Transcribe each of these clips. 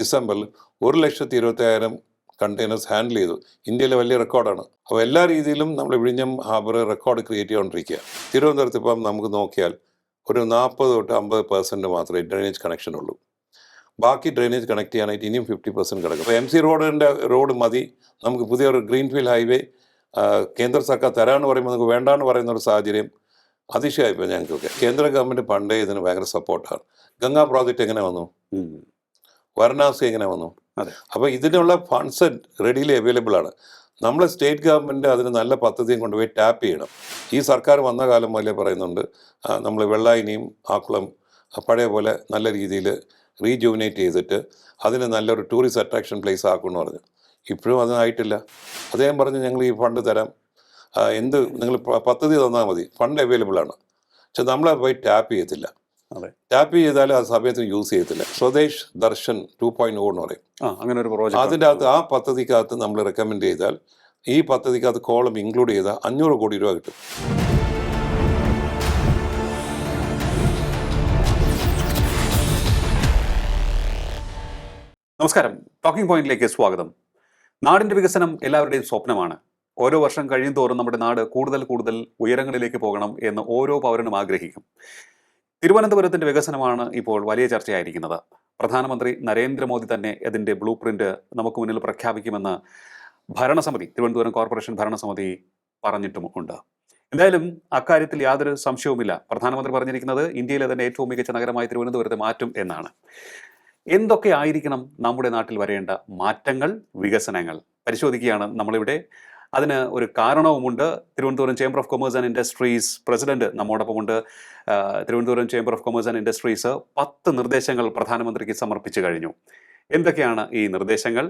ഡിസംബറിൽ 1,25,000 containers handle ചെയ്തു. ഇന്ത്യയിലെ വലിയ റെക്കോർഡാണ്. അപ്പോൾ എല്ലാ രീതിയിലും നമ്മൾ വിഴിഞ്ഞം ഹാർബർ റെക്കോർഡ് ക്രിയേറ്റ് ചെയ്തുകൊണ്ടിരിക്കുക. തിരുവനന്തപുരത്ത് ഇപ്പം നമുക്ക് നോക്കിയാൽ ഒരു 40-50% മാത്രമേ ഡ്രെയിനേജ് കണക്ഷൻ ഉള്ളൂ. ബാക്കി ഡ്രെയിനേജ് കണക്ട് ചെയ്യാനായിട്ട് ഇനിയും 50% കിടക്കും. അപ്പോൾ MC റോഡ് മതി. നമുക്ക് പുതിയൊരു ഗ്രീൻഫീൽഡ് ഹൈവേ കേന്ദ്ര സർക്കാർ തരാമെന്ന് പറയുമ്പോൾ നമുക്ക് വേണ്ടാന്ന് പറയുന്ന ഒരു സാഹചര്യം അതിശയമായിപ്പോൾ ഞങ്ങൾക്കൊക്കെ. കേന്ദ്ര ഗവൺമെൻറ് പണ്ടേ ഇതിന് ഭയങ്കര സപ്പോർട്ടാണ്. ഗംഗാ പ്രോജക്റ്റ് എങ്ങനെ വന്നു, വാരണാസി എങ്ങനെ വന്നു? അപ്പോൾ ഇതിനുള്ള ഫണ്ട്സ് റെഡിലി അവൈലബിൾ ആണ്. നമ്മളെ സ്റ്റേറ്റ് ഗവൺമെൻറ് അതിന് നല്ല പദ്ധതിയും കൊണ്ടുപോയി ടാപ്പ് ചെയ്യണം. ഈ സർക്കാർ വന്ന കാലം മുതലേ പറയുന്നുണ്ട് നമ്മൾ വെള്ളായിനിയും ആക്കുളം പഴയ പോലെ നല്ല രീതിയിൽ റീജുവിനേറ്റ് ചെയ്തിട്ട് അതിന് നല്ലൊരു ടൂറിസ്റ്റ് അട്രാക്ഷൻ പ്ലേസ് ആക്കുമെന്ന് പറഞ്ഞു. ഇപ്പോഴും അതിനായിട്ടില്ല. അദ്ദേഹം പറഞ്ഞു ഞങ്ങൾ ഈ ഫണ്ട് തരാം, എന്ത് നിങ്ങൾ പദ്ധതി തന്നാൽ മതി, ഫണ്ട് അവൈലബിൾ ആണ്. പക്ഷെ നമ്മളെ പോയി ടാപ്പ് ചെയ്യത്തില്ല. ടാപ്പ് ചെയ്താലും ആ സമയത്ത് യൂസ് ചെയ്യത്തില്ല. സ്വദേശ് ദർശൻ 2.0 എന്ന് പറയും. അങ്ങനെ ഒരു പ്രോജക്റ്റ് അതിൻ്റെ അകത്ത് ആ പദ്ധതിക്കകത്ത് നമ്മൾ റെക്കമെൻഡ് ചെയ്താൽ ഈ പദ്ധതിക്കകത്ത് കോളം ഇൻക്ലൂഡ് ചെയ്താൽ 500 കോടി രൂപ കിട്ടും. നമസ്കാരം, ടോക്കിംഗ് പോയിന്റിലേക്ക് സ്വാഗതം. നാടിൻ്റെ വികസനം എല്ലാവരുടെയും സ്വപ്നമാണ്. ഓരോ വർഷം കഴിയും തോറും നമ്മുടെ നാട് കൂടുതൽ കൂടുതൽ ഉയരങ്ങളിലേക്ക് പോകണം എന്ന് ഓരോ പൗരനും ആഗ്രഹിക്കും. തിരുവനന്തപുരത്തിൻ്റെ വികസനമാണ് ഇപ്പോൾ വലിയ ചർച്ചയായിരിക്കുന്നത്. പ്രധാനമന്ത്രി നരേന്ദ്രമോദി തന്നെ ഇതിൻ്റെ ബ്ലൂ പ്രിന്റ് നമുക്ക് മുന്നിൽ പ്രഖ്യാപിക്കുമെന്ന് ഭരണസമിതി, തിരുവനന്തപുരം കോർപ്പറേഷൻ ഭരണസമിതി പറഞ്ഞിട്ടുമുണ്ട്. എന്തായാലും അക്കാര്യത്തിൽ യാതൊരു സംശയവുമില്ല. പ്രധാനമന്ത്രി പറഞ്ഞിരിക്കുന്നത് ഇന്ത്യയിലെ തന്നെ ഏറ്റവും മികച്ച നഗരമായി തിരുവനന്തപുരത്തെ മാറ്റും എന്നാണ്. എന്തൊക്കെ ആയിരിക്കണം നമ്മുടെ നാട്ടിൽ വരേണ്ട മാറ്റങ്ങൾ, വികസനങ്ങൾ പരിശോധിക്കുകയാണ് നമ്മളിവിടെ. അതിന് ഒരു കാരണവുമുണ്ട്. Thiruvananthapuram chamber of commerce and industries president നമ്മോടൊപ്പമുണ്ട്. Thiruvananthapuram chamber of commerce and industries 10 നിർദ്ദേശങ്ങൾ പ്രധാനമന്ത്രിക്ക് സമർപ്പിച്ചു കഴിഞ്ഞു. എന്തൊക്കെയാണ് ഈ നിർദ്ദേശങ്ങൾ?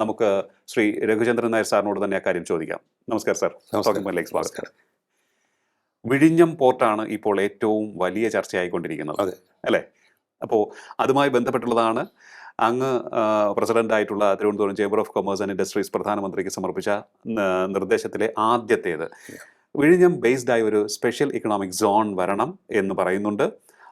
നമുക്ക് ശ്രീ രഘുചന്ദ്രൻ നായർ സാറിനോട് തന്നെ അക്കാര്യം ചോദിക്കാം. നമസ്കാരം സാർ. നമസ്കാരം. വിഴിഞ്ഞം പോർട്ടാണ് ഇപ്പോൾ ഏറ്റവും വലിയ ചർച്ചയായിക്കൊണ്ടിരിക്കുന്നത്, അല്ലേ? അപ്പോൾ അതുമായി ബന്ധപ്പെട്ടുള്ളതാണ് അങ്ങ് പ്രസിഡന്റായിട്ടുള്ള Thiruvananthapuram chamber of commerce and industries പ്രധാനമന്ത്രിക്ക് സമർപ്പിച്ച നിർദ്ദേശത്തിലെ ആദ്യത്തേത്. വിഴിഞ്ഞം ബേസ്ഡ് ആയ ഒരു സ്പെഷ്യൽ ഇക്കണോമിക് സോൺ വരണം എന്ന് പറയുന്നുണ്ട്.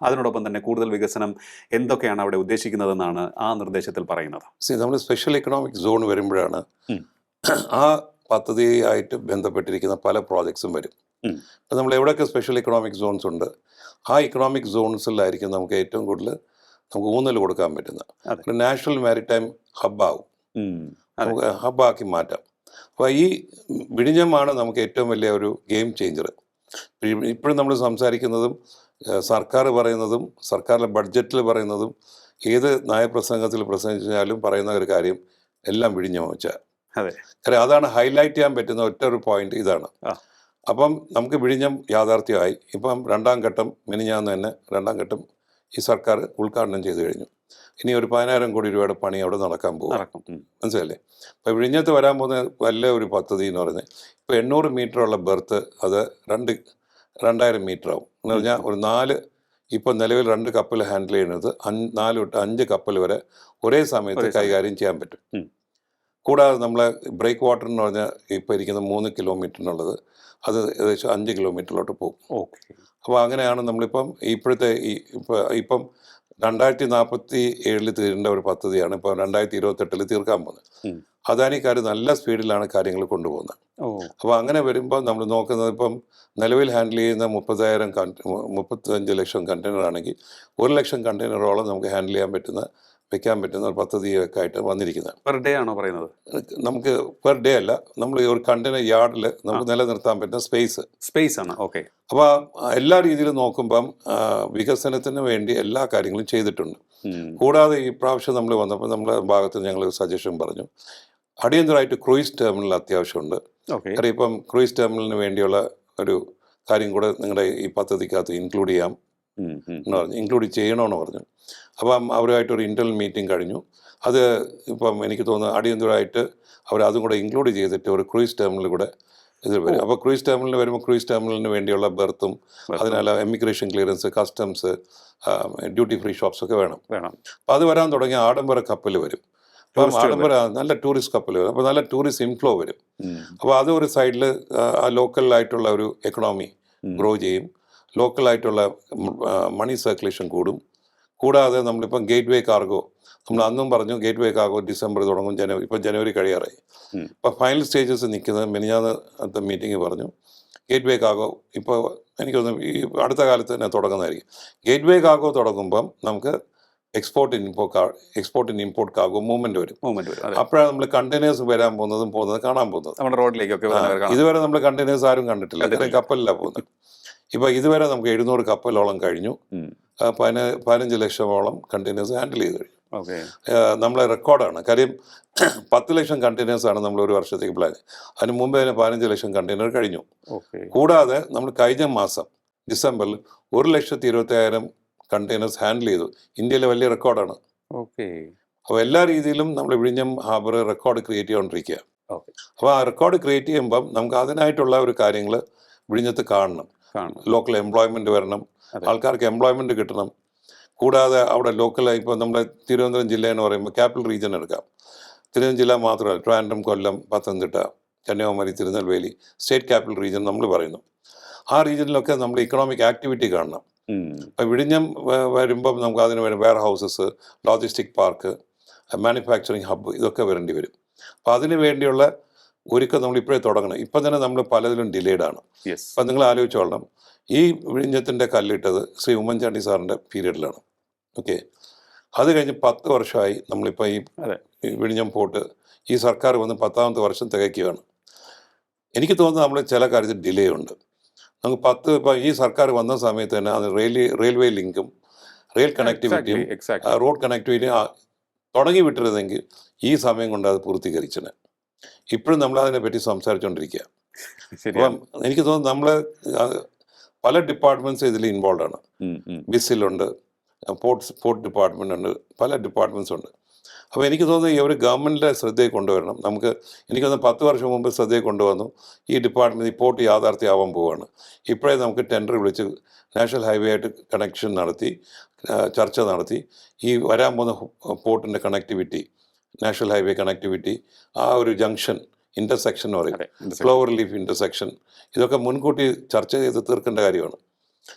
അതിനോടൊപ്പം തന്നെ കൂടുതൽ വികസനം എന്തൊക്കെയാണ് അവിടെ ഉദ്ദേശിക്കുന്നതെന്നാണ് ആ നിർദ്ദേശത്തിൽ പറയുന്നത്. നമ്മൾ സ്പെഷ്യൽ ഇക്കണോമിക് സോൺ വരുമ്പോഴാണ് ആ പദ്ധതിയായിട്ട് ബന്ധപ്പെട്ടിരിക്കുന്ന പല പ്രോജക്ട്സും വരും. നമ്മൾ എവിടെയൊക്കെ സ്പെഷ്യൽ ഇക്കണോമിക് സോൺസ് ഉണ്ട്, ആ ഇക്കണോമിക് സോൺസിലായിരിക്കും നമുക്ക് ഏറ്റവും കൂടുതൽ നമുക്ക് ഊന്നൽ കൊടുക്കാൻ പറ്റുന്നത്. നാഷണൽ മാരിടൈം ഹബ്ബാവും, നമുക്ക് ഹബ്ബാക്കി മാറ്റാം. അപ്പോൾ ഈ വിഴിഞ്ഞമാണ് നമുക്ക് ഏറ്റവും വലിയ ഒരു ഗെയിം ചേഞ്ചർ. ഇപ്പോഴും നമ്മൾ സംസാരിക്കുന്നതും സർക്കാർ പറയുന്നതും സർക്കാരിലെ ബഡ്ജറ്റിൽ പറയുന്നതും ഏത് നയപ്രസംഗത്തിൽ പ്രസംഗിച്ചാലും പറയുന്ന ഒരു കാര്യം എല്ലാം വിഴിഞ്ഞം വെച്ചാൽ. കാര്യം അതാണ് ഹൈലൈറ്റ് ചെയ്യാൻ പറ്റുന്ന ഒറ്റ ഒരു പോയിന്റ് ഇതാണ്. അപ്പം നമുക്ക് വിഴിഞ്ഞം യാഥാർത്ഥ്യമായി. ഇപ്പം രണ്ടാം ഘട്ടം മിനിഞ്ഞാന്ന് തന്നെ രണ്ടാം ഘട്ടം ഈ സർക്കാർ ഉദ്ഘാടനം ചെയ്തു കഴിഞ്ഞു. ഇനി ഒരു 10,000 കോടി രൂപയുടെ പണി അവിടെ നടക്കാൻ പോകും. മനസ്സിലല്ലേ? അപ്പോൾ വിഴിഞ്ഞത്ത് വരാൻ പോകുന്ന വലിയ ഒരു പദ്ധതി എന്ന് പറഞ്ഞാൽ ഇപ്പോൾ 800 മീറ്ററുള്ള ബെർത്ത് അത് 2,000 മീറ്റർ ആവും. എന്ന് പറഞ്ഞാൽ ഒരു 4 ഇപ്പോൾ നിലവിൽ 2 കപ്പൽ ഹാൻഡിൽ ചെയ്യുന്നത് 4 തൊട്ട് 5 കപ്പൽ വരെ ഒരേ സമയത്ത് കൈകാര്യം ചെയ്യാൻ പറ്റും. കൂടാതെ നമ്മളെ ബ്രേക്ക് വാട്ടർ എന്ന് പറഞ്ഞാൽ ഇപ്പോൾ ഇരിക്കുന്ന 3 കിലോമീറ്ററിനുള്ളത് അത് ഏകദേശം 5 കിലോമീറ്ററിലോട്ട് പോകും. അപ്പോൾ അങ്ങനെയാണ് നമ്മളിപ്പം ഇപ്പോഴത്തെ ഇപ്പം 2047 തീരേണ്ട ഒരു പദ്ധതിയാണ് ഇപ്പോൾ 2028 തീർക്കാൻ പോകുന്നത്. അദാനിക്കാർ നല്ല സ്പീഡിലാണ് കാര്യങ്ങൾ കൊണ്ടുപോകുന്നത്. അപ്പോൾ അങ്ങനെ വരുമ്പോൾ നമ്മൾ നോക്കുന്നത് ഇപ്പം നിലവിൽ ഹാൻഡിൽ ചെയ്യുന്ന 35 ലക്ഷം കണ്ടെയ്നർ ആണെങ്കിൽ 1 ലക്ഷം കണ്ടെയ്നറോളം നമുക്ക് ഹാൻഡിൽ ചെയ്യാൻ വെക്കാൻ പറ്റുന്ന ഒരു പദ്ധതിയൊക്കെ ആയിട്ട് വന്നിരിക്കുന്നത്. പെർ ഡേ ആണോ പറയുന്നത്? നമുക്ക് പെർ ഡേ അല്ല, നമ്മൾ ഒരു കണ്ടെയ്നർ യാർഡിൽ നമുക്ക് നിലനിർത്താൻ പറ്റുന്ന സ്പേസ് ആണ്. ഓക്കെ. അപ്പോൾ എല്ലാ രീതിയിലും നോക്കുമ്പം വികസനത്തിന് വേണ്ടി എല്ലാ കാര്യങ്ങളും ചെയ്തിട്ടുണ്ട്. കൂടാതെ ഈ പ്രാവശ്യം നമ്മൾ വന്നപ്പോൾ നമ്മുടെ ഭാഗത്ത് ഞങ്ങൾ സജഷൻ പറഞ്ഞു, അടിയന്തരമായിട്ട് ക്രൂയിസ് ടെർമിനൽ അത്യാവശ്യമുണ്ട്. കാരണം ഇപ്പം ക്രൂയിസ് ടെർമിനലിന് വേണ്ടിയുള്ള ഒരു കാര്യം കൂടെ നിങ്ങളുടെ ഈ പദ്ധതിക്കകത്ത് ഇൻക്ലൂഡ് ചെയ്യണമെന്ന് പറഞ്ഞു. അപ്പം അവരുമായിട്ടൊരു ഇൻ്റർണൽ മീറ്റിംഗ് കഴിഞ്ഞു. അത് ഇപ്പം എനിക്ക് തോന്നുന്നു അടിയന്തരമായിട്ട് അതും കൂടെ ഇൻക്ലൂഡ് ചെയ്തിട്ട് ഒരു ക്രൂയിസ് ടെർമിനൽ കൂടെ ഇതിൽ വരും. അപ്പോൾ ക്രൂയിസ് ടെർമിനലിന് വരുമ്പോൾ ക്രൂയിസ് ടെർമിനലിന് വേണ്ടിയുള്ള ബെർത്തും അതിനുള്ള emigration clearance, customs, duty free shops ഒക്കെ വേണം. അപ്പോൾ അത് വരാൻ തുടങ്ങിയ ആഡംബര കപ്പൽ വരും. അപ്പം ആഡംബര നല്ല ടൂറിസ്റ്റ് കപ്പൽ വരും. അപ്പോൾ നല്ല ടൂറിസ്റ്റ് ഇൻഫ്ലോ വരും. അപ്പോൾ അത് ഒരു സൈഡിൽ ആ ലോക്കലായിട്ടുള്ള ഒരു എക്കണോമി ഗ്രോ ചെയ്യും. ലോക്കലായിട്ടുള്ള മണി സർക്കുലേഷൻ കൂടും. കൂടാതെ നമ്മളിപ്പം ഗേറ്റ് വേ കാർഗോ, നമ്മൾ അന്നും പറഞ്ഞു ഗേറ്റ് വേ കാർഗോ ഡിസംബർ തുടങ്ങും, ഇപ്പം ജനുവരി കഴിയാറായി. ഇപ്പം ഫൈനൽ സ്റ്റേജസ് നിൽക്കുന്നത് മിനിഞ്ഞാന്നത്തെ മീറ്റിംഗ് പറഞ്ഞു ഗേറ്റ് വേ കാർഗോ ഇപ്പോൾ എനിക്കൊന്ന് ഈ അടുത്ത കാലത്ത് തന്നെ തുടങ്ങുന്നതായിരിക്കും. ഗേറ്റ് വേ കാർഗോ തുടങ്ങുമ്പം നമുക്ക് export in import cargo movement വരും. അപ്പോഴാണ് നമ്മൾ കണ്ടെയ്നേഴ്സ് വരാൻ പോകുന്നത് കാണാൻ പോകുന്നത്. നമ്മുടെ റോഡിലേക്കൊക്കെ ഇതുവരെ നമ്മൾ കണ്ടെയ്നേഴ്സ് ആരും കണ്ടിട്ടില്ല, ഇത്രയും കപ്പലിലാണ് പോകുന്നത്. ഇപ്പം ഇതുവരെ നമുക്ക് 700 കപ്പലോളം കഴിഞ്ഞു, 15 ലക്ഷമോളം കണ്ടെയ്നേഴ്സ് ഹാൻഡിൽ ചെയ്ത് കഴിഞ്ഞു. നമ്മളെ റെക്കോർഡാണ്. കാര്യം 10 ലക്ഷം കണ്ടെയ്നേഴ്സാണ് നമ്മൾ ഒരു വർഷത്തേക്ക് പ്ലാൻ. അതിന് മുമ്പ് തന്നെ 15 ലക്ഷം കണ്ടെയ്നർ കഴിഞ്ഞു. കൂടാതെ നമ്മൾ കഴിഞ്ഞ മാസം ഡിസംബറിൽ 1,20,000 കണ്ടെയ്നേഴ്സ് ഹാൻഡിൽ ചെയ്തു. ഇന്ത്യയിലെ വലിയ റെക്കോർഡാണ്. അപ്പോൾ എല്ലാ രീതിയിലും നമ്മൾ വിഴിഞ്ഞം ഹാർബർ റെക്കോർഡ് ക്രിയേറ്റ് ചെയ്തുകൊണ്ടിരിക്കുക. അപ്പോൾ ആ റെക്കോർഡ് ക്രിയേറ്റ് ചെയ്യുമ്പം നമുക്ക് അതിനായിട്ടുള്ള ഒരു കാര്യങ്ങൾ വിഴിഞ്ഞത്ത് കാണണം. ലോക്കൽ എംപ്ലോയ്മെൻറ്റ് വരണം, ആൾക്കാർക്ക് എംപ്ലോയ്മെൻറ്റ് കിട്ടണം. കൂടാതെ അവിടെ ലോക്കലായി ഇപ്പോൾ നമ്മുടെ തിരുവനന്തപുരം ജില്ല എന്ന് പറയുമ്പോൾ ക്യാപിറ്റൽ റീജിയൻ എടുക്കാം. തിരുവനന്തപുരം ജില്ല മാത്രമല്ല, Trivandrum, Kollam, Pathanamthitta, Kanyakumari, Tirunelveli state capital region നമ്മൾ പറയുന്നു. ആ റീജിയനിലൊക്കെ നമ്മൾ ഇക്കണോമിക് ആക്ടിവിറ്റി കാണണം. ഇപ്പം വിഴിഞ്ഞം വരുമ്പം നമുക്ക് അതിന് വരും warehouses, logistic park, manufacturing hub, ഇതൊക്കെ വരേണ്ടി വരും. അപ്പം അതിന് വേണ്ടിയുള്ള ഒരുക്കം നമ്മൾ ഇപ്പോഴേ തുടങ്ങണം. ഇപ്പം തന്നെ നമ്മൾ പലതിലും ഡിലേഡാണ്. അപ്പം നിങ്ങൾ ആലോചിച്ചോളണം, ഈ വിഴിഞ്ഞത്തിൻ്റെ കല്ലിട്ടത് ശ്രീ ഉമ്മൻചാണ്ടി സാറിൻ്റെ പീരീഡിലാണ്. ഓക്കെ, അത് കഴിഞ്ഞ് 10 വർഷമായി നമ്മളിപ്പോൾ ഈ വിഴിഞ്ഞം പോർട്ട് ഈ സർക്കാർ വന്ന് 10ാമത്തെ വർഷം തികയ്ക്കുകയാണ്. എനിക്ക് തോന്നുന്നത് നമ്മൾ ചില കാര്യത്തിൽ ഡിലേ ഉണ്ട്. നമുക്ക് ഇപ്പം ഈ സർക്കാർ വന്ന സമയത്ത് തന്നെ അത് റെയിൽവേ ലിങ്കും റെയിൽ കണക്ടിവിറ്റിയും റോഡ് കണക്ടിവിറ്റിയും തുടങ്ങി വിട്ടിരുന്നെങ്കിൽ ഈ സമയം കൊണ്ട് അത് പൂർത്തീകരിച്ചത്. ഇപ്പോഴും നമ്മൾ അതിനെപ്പറ്റി സംസാരിച്ചുകൊണ്ടിരിക്കുക. അപ്പം എനിക്ക് തോന്നുന്നു നമ്മൾ പല ഡിപ്പാർട്ട്മെൻറ്റ്സ് ഇതിൽ ഇൻവോൾവ് ആണ്. ബിസിലുണ്ട്, പോർട്ട് ഡിപ്പാർട്ട്മെൻ്റ് ഉണ്ട്, പല ഡിപ്പാർട്ട്മെൻറ്റ്സ് ഉണ്ട്. അപ്പോൾ എനിക്ക് തോന്നുന്നു ഈ ഒരു ഗവൺമെൻറ്റിൻ്റെ ശ്രദ്ധയിൽ കൊണ്ടുവരണം. എനിക്ക് തോന്നുന്നു 10 വർഷം മുമ്പ് ശ്രദ്ധയിൽ കൊണ്ടുവന്നു. ഈ ഡിപ്പാർട്ട്മെൻറ്റ് ഈ പോർട്ട് യാഥാർത്ഥ്യമാവാൻ പോവുകയാണ്. ഇപ്പോഴേ നമുക്ക് ടെൻഡർ വിളിച്ച് നാഷണൽ ഹൈവേ ആയിട്ട് കണക്ഷൻ നടത്തി ചർച്ച നടത്തി ഈ വരാൻ പോകുന്ന പോർട്ടിൻ്റെ കണക്ടിവിറ്റി, നാഷണൽ ഹൈവേ കണക്ടിവിറ്റി, ആ ഒരു ജംഗ്ഷൻ ഇൻ്റർസെക്ഷൻ എന്ന് പറയും, ക്ലോവർ ലീഫ് ഇൻ്റർസെക്ഷൻ, ഇതൊക്കെ മുൻകൂട്ടി ചർച്ച ചെയ്ത് തീർക്കേണ്ട കാര്യമാണ്.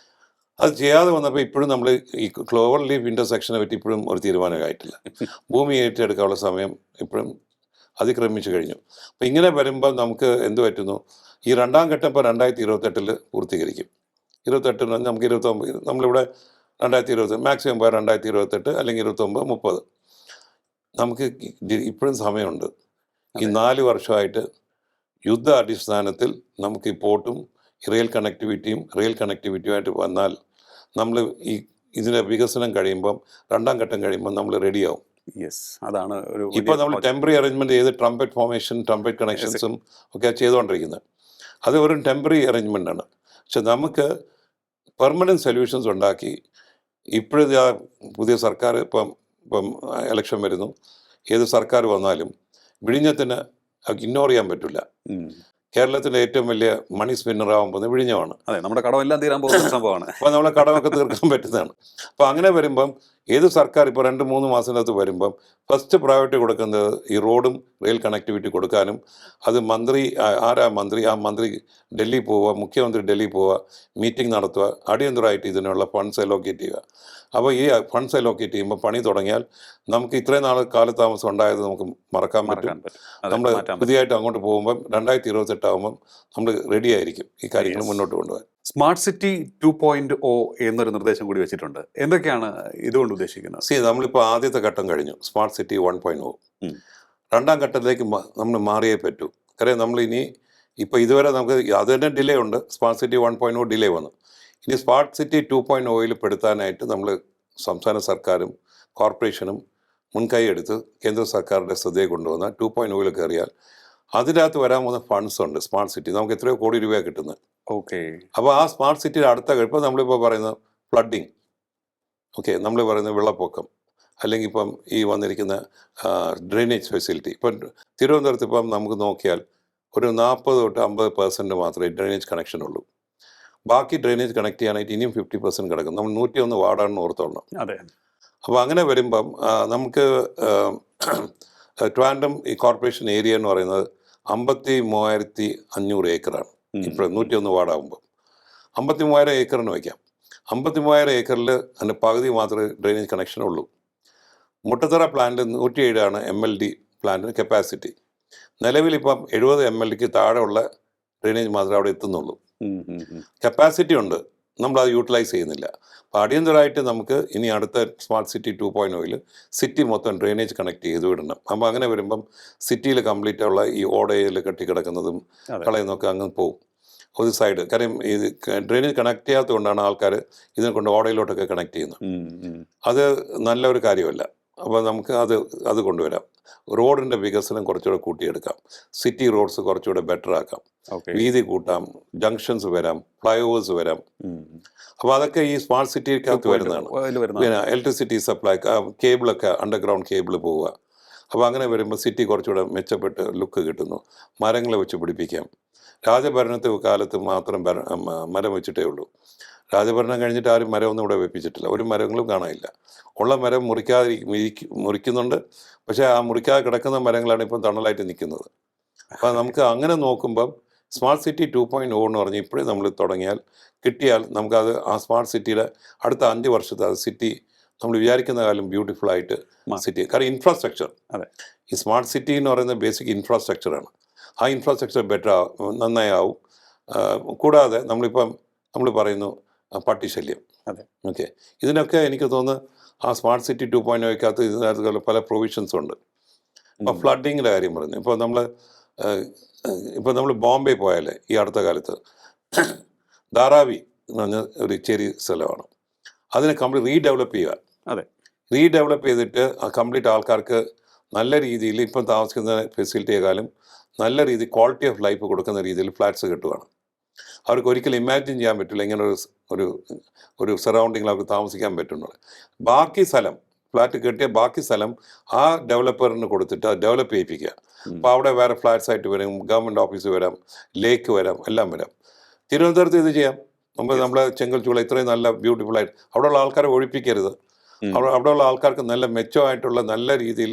അത് ചെയ്യാതെ വന്നപ്പോൾ ഇപ്പോഴും നമ്മൾ ഈ ക്ലോവർ ലീഫ് ഇൻ്റർസെക്ഷനെ പറ്റി ഇപ്പോഴും ഒരു തീരുമാനമായിട്ടില്ല. ഭൂമി ഏറ്റെടുക്കാനുള്ള സമയം ഇപ്പോഴും അതിക്രമിച്ചു കഴിഞ്ഞു. അപ്പോൾ ഇങ്ങനെ വരുമ്പോൾ നമുക്ക് എന്ത് പറ്റുന്നു, ഈ രണ്ടാം ഘട്ടം ഇപ്പോൾ 2028 പൂർത്തീകരിക്കും. 28 നമുക്ക് 29, നമ്മളിവിടെ 2020 മാക്സിമം പോയാൽ 2028 അല്ലെങ്കിൽ 29, 30. നമുക്ക് ഇപ്പോഴും സമയമുണ്ട്. ഈ 4 വർഷമായിട്ട് യുദ്ധ അടിസ്ഥാനത്തിൽ നമുക്ക് ഈ പോർട്ടും റെയിൽ കണക്ടിവിറ്റിയുമായിട്ട് വന്നാൽ നമ്മൾ ഈ ഇതിൻ്റെ വികസനം കഴിയുമ്പം, രണ്ടാം ഘട്ടം കഴിയുമ്പോൾ നമ്മൾ റെഡിയാവും. അതാണ് ഒരു ഇപ്പോൾ നമ്മൾ ടെമ്പററി അറേഞ്ച്മെൻറ്റ് ചെയ്ത് ട്രംപറ്റ് ഫോർമേഷൻ, ട്രംപറ്റ് കണക്ഷൻസും ഒക്കെ ചെയ്തുകൊണ്ടിരിക്കുന്നത്. അത് ഒരു ടെമ്പററി അറേഞ്ച്മെൻ്റാണ്. പക്ഷെ നമുക്ക് പെർമനൻറ്റ് സൊല്യൂഷൻസ് ഉണ്ടാക്കി ഇപ്പോഴത്തെ ആ പുതിയ സർക്കാർ ഇപ്പം ഇലക്ഷൻ വരുന്നു, ഏത് സർക്കാർ വന്നാലും വിഴിഞ്ഞത്തിന് ഇഗ്നോർ ചെയ്യാൻ പറ്റില്ല. കേരളത്തിൻ്റെ ഏറ്റവും വലിയ മണി സ്പിന്നറാവാൻ പോകുന്നത് വിഴിഞ്ഞമാണ്. അതെ, നമ്മുടെ കടമെല്ലാം തീരാൻ പോകുന്ന സംഭവമാണ്. അപ്പോൾ നമ്മളെ കടമൊക്കെ തീർക്കാൻ പറ്റുന്നതാണ്. അപ്പോൾ അങ്ങനെ വരുമ്പം ഏത് സർക്കാർ ഇപ്പോൾ 2-3 മാസത്തിനകത്ത് വരുമ്പം ഫസ്റ്റ് പ്രയോറിറ്റി കൊടുക്കുന്നത് ഈ റോഡും റെയിൽ കണക്ടിവിറ്റി കൊടുക്കാനും, അത് ആ മന്ത്രി ഡൽഹി പോവുക, മുഖ്യമന്ത്രി ഡൽഹി പോവുക, മീറ്റിംഗ് നടത്തുക, അടിയന്തരമായിട്ട് ഇതിനുള്ള ഫണ്ട്സ് അലോക്കേറ്റ് ചെയ്യുക. അപ്പോൾ ഈ ഫണ്ട്സ് അലോക്കേറ്റ് ചെയ്യുമ്പോൾ പണി തുടങ്ങിയാൽ നമുക്ക് ഇത്രയും നാൾ കാലതാമസം ഉണ്ടായത് നമുക്ക് മറക്കാൻ പറ്റും. നമ്മൾ പുതിയതായിട്ട് അങ്ങോട്ട് പോകുമ്പം 2028 ആകുമ്പം നമ്മൾ റെഡി ആയിരിക്കും ഈ കാര്യങ്ങൾ മുന്നോട്ട് കൊണ്ടുപോകാൻ. സ്മാർട്ട് സിറ്റി 2.0 എന്നൊരു നിർദ്ദേശം കൂടി വെച്ചിട്ടുണ്ട്. എന്തൊക്കെയാണ് ഇതുകൊണ്ട് ഉദ്ദേശിക്കുന്നത്? നമ്മളിപ്പോൾ ആദ്യത്തെ ഘട്ടം കഴിഞ്ഞു, സ്മാർട്ട് സിറ്റി 1.0. രണ്ടാം ഘട്ടത്തിലേക്ക് നമ്മൾ മാറിയേ പറ്റൂ. കാര്യം നമ്മളിനി ഇപ്പോൾ ഇതുവരെ നമുക്ക് അത് തന്നെ ഡിലേ ഉണ്ട്. സ്മാർട്ട് സിറ്റി 1.0 ഡിലേ വന്നു. ഇനി സ്മാർട്ട് സിറ്റി 2.0 പെടുത്താനായിട്ട് നമ്മൾ സംസ്ഥാന സർക്കാരും കോർപ്പറേഷനും മുൻകൈ എടുത്ത് കേന്ദ്ര സർക്കാരിൻ്റെ ശ്രദ്ധയെ കൊണ്ടുവന്ന 2.0 കയറിയാൽ അതിനകത്ത് വരാൻ പോകുന്ന ഫണ്ട്സ് ഉണ്ട്. സ്മാർട്ട് സിറ്റി നമുക്ക് എത്രയോ കോടി രൂപയാണ് കിട്ടുന്നത്. അപ്പോൾ ആ സ്മാർട്ട് സിറ്റിയുടെ അടുത്ത ഇപ്പോൾ നമ്മളിപ്പോൾ പറയുന്നത് ഫ്ലഡിങ്, നമ്മൾ പറയുന്നത് വെള്ളപ്പൊക്കം, അല്ലെങ്കിൽ ഇപ്പം ഈ വന്നിരിക്കുന്ന ഡ്രെയിനേജ് ഫെസിലിറ്റി. ഇപ്പം തിരുവനന്തപുരത്ത് ഇപ്പം നമുക്ക് നോക്കിയാൽ ഒരു 40-50% മാത്രമേ ഡ്രെയിനേജ് കണക്ഷൻ ഉള്ളൂ. ബാക്കി ഡ്രെയിനേജ് കണക്ട് ചെയ്യാനായിട്ട് ഇനിയും 50% കിടക്കും. നമ്മൾ 101 വാർഡാണെന്ന് ഓർത്തോളണം. അപ്പോൾ അങ്ങനെ വരുമ്പം നമുക്ക് ട്രിവാൻഡ്രം ഈ കോർപ്പറേഷൻ ഏരിയ എന്ന് പറയുന്നത് 53,500 ഏക്കറാണ്. ഇപ്പോൾ 101 വാർഡാകുമ്പോൾ 53,000 ഏക്കറിന് വയ്ക്കാം. 53,000 ഏക്കറിൽ അതിൻ്റെ പകുതി മാത്രമേ ഡ്രെയിനേജ് കണക്ഷൻ ഉള്ളൂ. മുട്ടത്തറ പ്ലാന്റ് 107 MLD പ്ലാന്റിന് കപ്പാസിറ്റി. നിലവിലിപ്പം 70 MLDക്ക് താഴെയുള്ള ഡ്രെയിനേജ് മാത്രമേ അവിടെ എത്തുന്നുള്ളൂ. കപ്പാസിറ്റി ഉണ്ട്, നമ്മളത് യൂട്ടിലൈസ് ചെയ്യുന്നില്ല. അപ്പോൾ അടിയന്തരമായിട്ട് നമുക്ക് ഇനി അടുത്ത സ്മാർട്ട് സിറ്റി 2.0 സിറ്റി മൊത്തം ഡ്രെയിനേജ് കണക്ട് ചെയ്ത് വിടണം. അപ്പോൾ അങ്ങനെ വരുമ്പം സിറ്റിയിൽ കംപ്ലീറ്റ് ഉള്ള ഈ ഓടയിൽ കെട്ടിക്കിടക്കുന്നതും കളയുന്നൊക്കെ അങ്ങ് പോകും ഒരു സൈഡ്. കാര്യം ഇത് ഡ്രെയിനേജ് കണക്ട് ചെയ്യാത്തത് കൊണ്ടാണ് ആൾക്കാർ ഇതിനെ കൊണ്ട് ഓടയിലോട്ടൊക്കെ കണക്ട് ചെയ്യുന്നത്. അത് നല്ലൊരു കാര്യമല്ല. അപ്പോൾ നമുക്ക് അത് കൊണ്ടുവരാം. റോഡിൻ്റെ വികസനം കുറച്ചുകൂടെ കൂട്ടിയെടുക്കാം. സിറ്റി റോഡ്സ് കുറച്ചുകൂടെ ബെറ്റർ ആക്കാം. വീതി കൂട്ടാം, ജംഗ്ഷൻസ് വരാം, ഫ്ലൈ ഓവേഴ്സ് വരാം. അപ്പോൾ അതൊക്കെ ഈ സ്മാർട്ട് സിറ്റിക്കകത്ത് വരുന്നതാണ്. പിന്നെ ഇലക്ട്രിസിറ്റി സപ്ലൈ കേബിളൊക്കെ അണ്ടർഗ്രൗണ്ട് കേബിൾ പോവുക. അപ്പോൾ അങ്ങനെ വരുമ്പോൾ സിറ്റി കുറച്ചുകൂടെ മെച്ചപ്പെട്ട് ലുക്ക് കിട്ടുന്നു. മരങ്ങൾ വെച്ച് പിടിപ്പിക്കാം. രാജഭരണത്തെ കാലത്ത് മാത്രം മരം വെച്ചിട്ടേ ഉള്ളൂ. രാജഭരണം കഴിഞ്ഞിട്ട് ആരും മരമൊന്നും ഇവിടെ വെപ്പിച്ചിട്ടില്ല. ഒരു മരങ്ങളും കാണാനില്ല. ഉള്ള മരം മുറിക്കുന്നുണ്ട്. പക്ഷേ ആ മുറിക്കാതെ കിടക്കുന്ന മരങ്ങളാണ് ഇപ്പം തണലായിട്ട് നിൽക്കുന്നത്. അപ്പോൾ നമുക്ക് അങ്ങനെ നോക്കുമ്പം സ്മാർട്ട് സിറ്റി 2.0 എന്ന് പറഞ്ഞ് ഇപ്പോഴും നമ്മൾ തുടങ്ങിയാൽ കിട്ടിയാൽ നമുക്കത് ആ സ്മാർട്ട് സിറ്റിയുടെ അടുത്ത 5 വർഷത്തെ അത് സിറ്റി നമ്മൾ വിചാരിക്കുന്ന കാലം ബ്യൂട്ടിഫുൾ ആയിട്ട് സിറ്റി. കാരണം ഇൻഫ്രാസ്ട്രക്ചർ, ഈ സ്മാർട്ട് സിറ്റി എന്ന് പറയുന്നത് ബേസിക് ഇൻഫ്രാസ്ട്രക്ചറാണ്. ആ ഇൻഫ്രാസ്ട്രക്ചർ ബെറ്റർ നന്നായി ആവും. കൂടാതെ നമ്മൾ പറയുന്നു പട്ടിശല്യം. ഓക്കെ, ഇതിനൊക്കെ എനിക്ക് തോന്നുന്നു ആ സ്മാർട്ട് സിറ്റി 2.0 ഇതിനകത്ത് പല പ്രൊവിഷൻസ് ഉണ്ട്. ഇപ്പോൾ ഫ്ലഡിങ്ങിൻ്റെ കാര്യം പറഞ്ഞു. ഇപ്പോൾ നമ്മൾ ബോംബെ പോയാൽ ഈ അടുത്ത കാലത്ത് ധാരാവി എന്ന് പറഞ്ഞ ഒരു ചെറിയ സ്ഥലമാണ്. അതിനെ കംപ്ലീറ്റ് റീഡെവലപ്പ് ചെയ്യുക. റീഡെവലപ്പ് ചെയ്തിട്ട് കംപ്ലീറ്റ് ആൾക്കാർക്ക് നല്ല രീതിയിൽ ഇപ്പം താമസിക്കുന്ന ഫെസിലിറ്റിയെക്കാളും നല്ല രീതിയിൽ ക്വാളിറ്റി ഓഫ് ലൈഫ് കൊടുക്കുന്ന രീതിയിൽ ഫ്ലാറ്റ്സ് കിട്ടുകയാണ്. അവർക്ക് ഒരിക്കലും ഇമാജിൻ ചെയ്യാൻ പറ്റില്ല ഇങ്ങനെ ഒരു സറൗണ്ടിങ്ങിൽ അവർക്ക് താമസിക്കാൻ പറ്റുന്നത്. ബാക്കി സ്ഥലം ഫ്ലാറ്റ് കെട്ടിയ ബാക്കി സ്ഥലം ആ ഡെവലപ്പറിന് കൊടുത്തിട്ട് അത് ഡെവലപ്പ് ചെയ്യിപ്പിക്കുക. അപ്പോൾ അവിടെ വേറെ ഫ്ലാറ്റ്സ് ആയിട്ട് വരും, ഗവൺമെൻറ് ഓഫീസ് വരാം, ലേക്ക് വരാം, എല്ലാം വരാം. തിരുവനന്തപുരത്ത് ഇത് ചെയ്യാം. നമ്മളെ ചെങ്കൽച്ചൂള ഇത്രയും നല്ല ബ്യൂട്ടിഫുൾ ആയിട്ട് അവിടെയുള്ള ആൾക്കാരെ ഒഴിപ്പിക്കരുത്. അവിടെയുള്ള ആൾക്കാർക്ക് നല്ല മെച്ചമായിട്ടുള്ള നല്ല രീതിയിൽ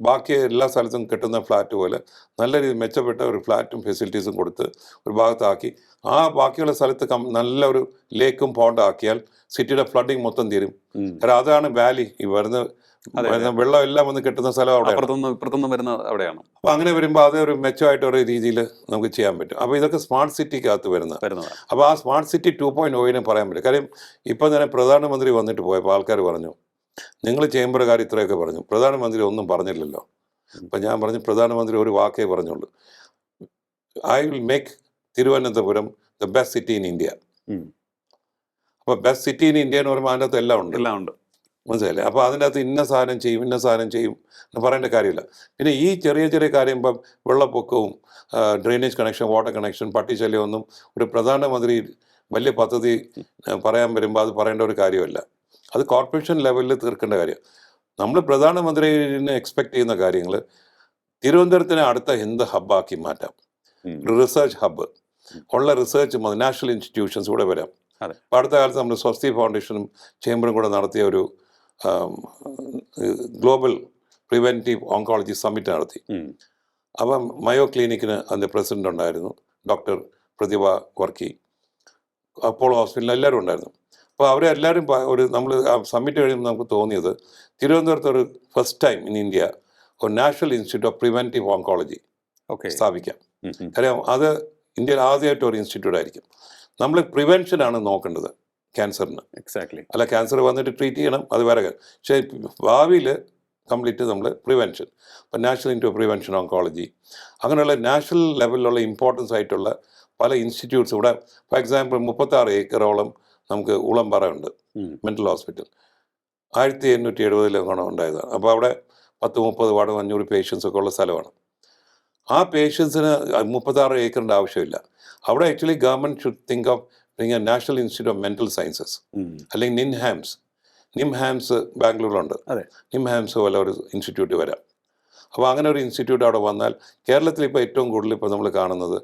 ബാക്കി എല്ലാ സ്ഥലത്തും കിട്ടുന്ന ഫ്ലാറ്റ് പോലെ നല്ല രീതിയിൽ മെച്ചപ്പെട്ട ഒരു ഫ്ലാറ്റും ഫെസിലിറ്റീസും കൊടുത്ത് ഒരു ഭാഗത്താക്കി ആ ബാക്കിയുള്ള സ്ഥലത്ത് നല്ല ഒരു ലേക്കും പോണ്ട് ആക്കിയാൽ സിറ്റിയുടെ ഫ്ലഡിങ് മൊത്തം തീരും. കാരണം അതാണ് വാലി, ഈ വരുന്ന വെള്ളം എല്ലാം വന്ന് കിട്ടുന്ന സ്ഥലം അവിടെയാണ്. അപ്പോൾ അങ്ങനെ വരുമ്പോൾ അത് ഒരു മെച്ചമായിട്ട് ഒരു രീതിയിൽ നമുക്ക് ചെയ്യാൻ പറ്റും. അപ്പോൾ ഇതൊക്കെ സ്മാർട്ട് സിറ്റിക്കകത്ത് വരുന്നത്. അപ്പോൾ ആ സ്മാർട്ട് സിറ്റി 2.0 പറയാൻ പറ്റും. കാര്യം ഇപ്പം തന്നെ പ്രധാനമന്ത്രി വന്നിട്ട് പോയപ്പോൾ ആൾക്കാർ പറഞ്ഞു, നിങ്ങൾ ചേംബറുകാർ ഇത്രയൊക്കെ പറഞ്ഞു, പ്രധാനമന്ത്രി ഒന്നും പറഞ്ഞില്ലല്ലോ. അപ്പം ഞാൻ പറഞ്ഞു, പ്രധാനമന്ത്രി ഒരു വാക്കേ പറഞ്ഞുള്ളൂ, I will make Thiruvananthapuram the best city in India. അപ്പോൾ ബെസ്റ്റ് സിറ്റി ഇൻ ഇന്ത്യ എന്ന് പറയുമ്പോൾ അതിൻ്റെ അകത്ത് എല്ലാം ഉണ്ട്, മനസ്സിലായില്ലേ? അപ്പോൾ അതിൻ്റെ അകത്ത് ഇന്ന സാധനം ചെയ്യും എന്ന് പറയേണ്ട കാര്യമില്ല. പിന്നെ ഈ ചെറിയ കാര്യം ഇപ്പം വെള്ളപ്പൊക്കവും ഡ്രെയിനേജ് കണക്ഷൻ, വാട്ടർ കണക്ഷൻ, പട്ടിശല്യമൊന്നും ഒരു പ്രധാനമന്ത്രി വലിയ പദ്ധതി പറയാൻ വരുമ്പോൾ അത് പറയേണ്ട ഒരു കാര്യമല്ല. അത് കോർപ്പറേഷൻ ലെവലിൽ തീർക്കേണ്ട കാര്യം. നമ്മൾ പ്രധാനമന്ത്രിനെ എക്സ്പെക്ട് ചെയ്യുന്ന കാര്യങ്ങൾ തിരുവനന്തപുരത്തിനെ അടുത്ത എന്ത് ഹബ്ബാക്കി മാറ്റാം. റിസർച്ച് ഹബ്ബ് ഉള്ള റിസർച്ച് നാഷണൽ ഇൻസ്റ്റിറ്റ്യൂഷൻസ് കൂടെ വരാം. അപ്പോൾ അടുത്ത കാലത്ത് നമ്മൾ സ്വസ്തി ഫൗണ്ടേഷനും ചേംബറും കൂടെ നടത്തിയ ഒരു ഗ്ലോബൽ പ്രിവെൻറ്റീവ് ഓങ്കോളജി സമ്മിറ്റ് നടത്തി. അപ്പം മയോ ക്ലിനിക്കിന് അതിൻ്റെ പ്രസിഡൻ്റ് ഉണ്ടായിരുന്നു, ഡോക്ടർ പ്രതിഭ വർക്കി. അപ്പോളോ ഹോസ്പിറ്റലിൽ എല്ലാവരും ഉണ്ടായിരുന്നു. അപ്പോൾ അവരെല്ലാവരും നമ്മൾ ആ സമ്മിറ്റ് കഴിയുമ്പോൾ നമുക്ക് തോന്നിയത് തിരുവനന്തപുരത്ത് ഒരു ഫസ്റ്റ് ടൈം ഇൻ ഇന്ത്യ ഒരു national institute of preventive oncology സ്ഥാപിക്കാം. കാര്യം അത് ഇന്ത്യയിൽ ആദ്യമായിട്ട് ഒരു ഇൻസ്റ്റിറ്റ്യൂട്ട് ആയിരിക്കും. നമ്മൾ പ്രിവെൻഷനാണ് നോക്കേണ്ടത് ക്യാൻസറിന്. അല്ല, ക്യാൻസർ വന്നിട്ട് ട്രീറ്റ് ചെയ്യണം, അത് വേറെ കാര്യം. പക്ഷേ ഭാവിയിൽ കംപ്ലീറ്റ് നമ്മൾ പ്രിവെൻഷൻ, ഇപ്പോൾ national institute of prevention oncology, അങ്ങനെയുള്ള നാഷണൽ ലെവലിലുള്ള ഇമ്പോർട്ടൻസ് ആയിട്ടുള്ള പല ഇൻസ്റ്റിറ്റ്യൂട്ട്സ് ഇവിടെ. ഫോർ എക്സാമ്പിൾ 36 ഏക്കറോളം നമുക്ക് ഉളംപാറ ഉണ്ട് മെൻ്റൽ ഹോസ്പിറ്റൽ. 1870 ഉണ്ടായതാണ്. അപ്പോൾ അവിടെ 10-30 വാർഡ് 500 പേഷ്യൻസ് ഒക്കെ ഉള്ള സ്ഥലമാണ്. ആ പേഷ്യൻസിന് 36 ഏക്കറിൻ്റെ ആവശ്യമില്ല. അവിടെ actually government should think of being a national institute of mental sciences, അല്ലെങ്കിൽ നിംഹാംസ് ബാംഗ്ലൂരിലുണ്ട്. നിംഹാംസ് പോലെ ഒരു ഇൻസ്റ്റിറ്റ്യൂട്ട് വരാം. അപ്പോൾ അങ്ങനെ ഒരു ഇൻസ്റ്റിറ്റ്യൂട്ട് അവിടെ വന്നാൽ കേരളത്തിൽ ഇപ്പോൾ ഏറ്റവും കൂടുതൽ ഇപ്പോൾ നമ്മൾ കാണുന്നത്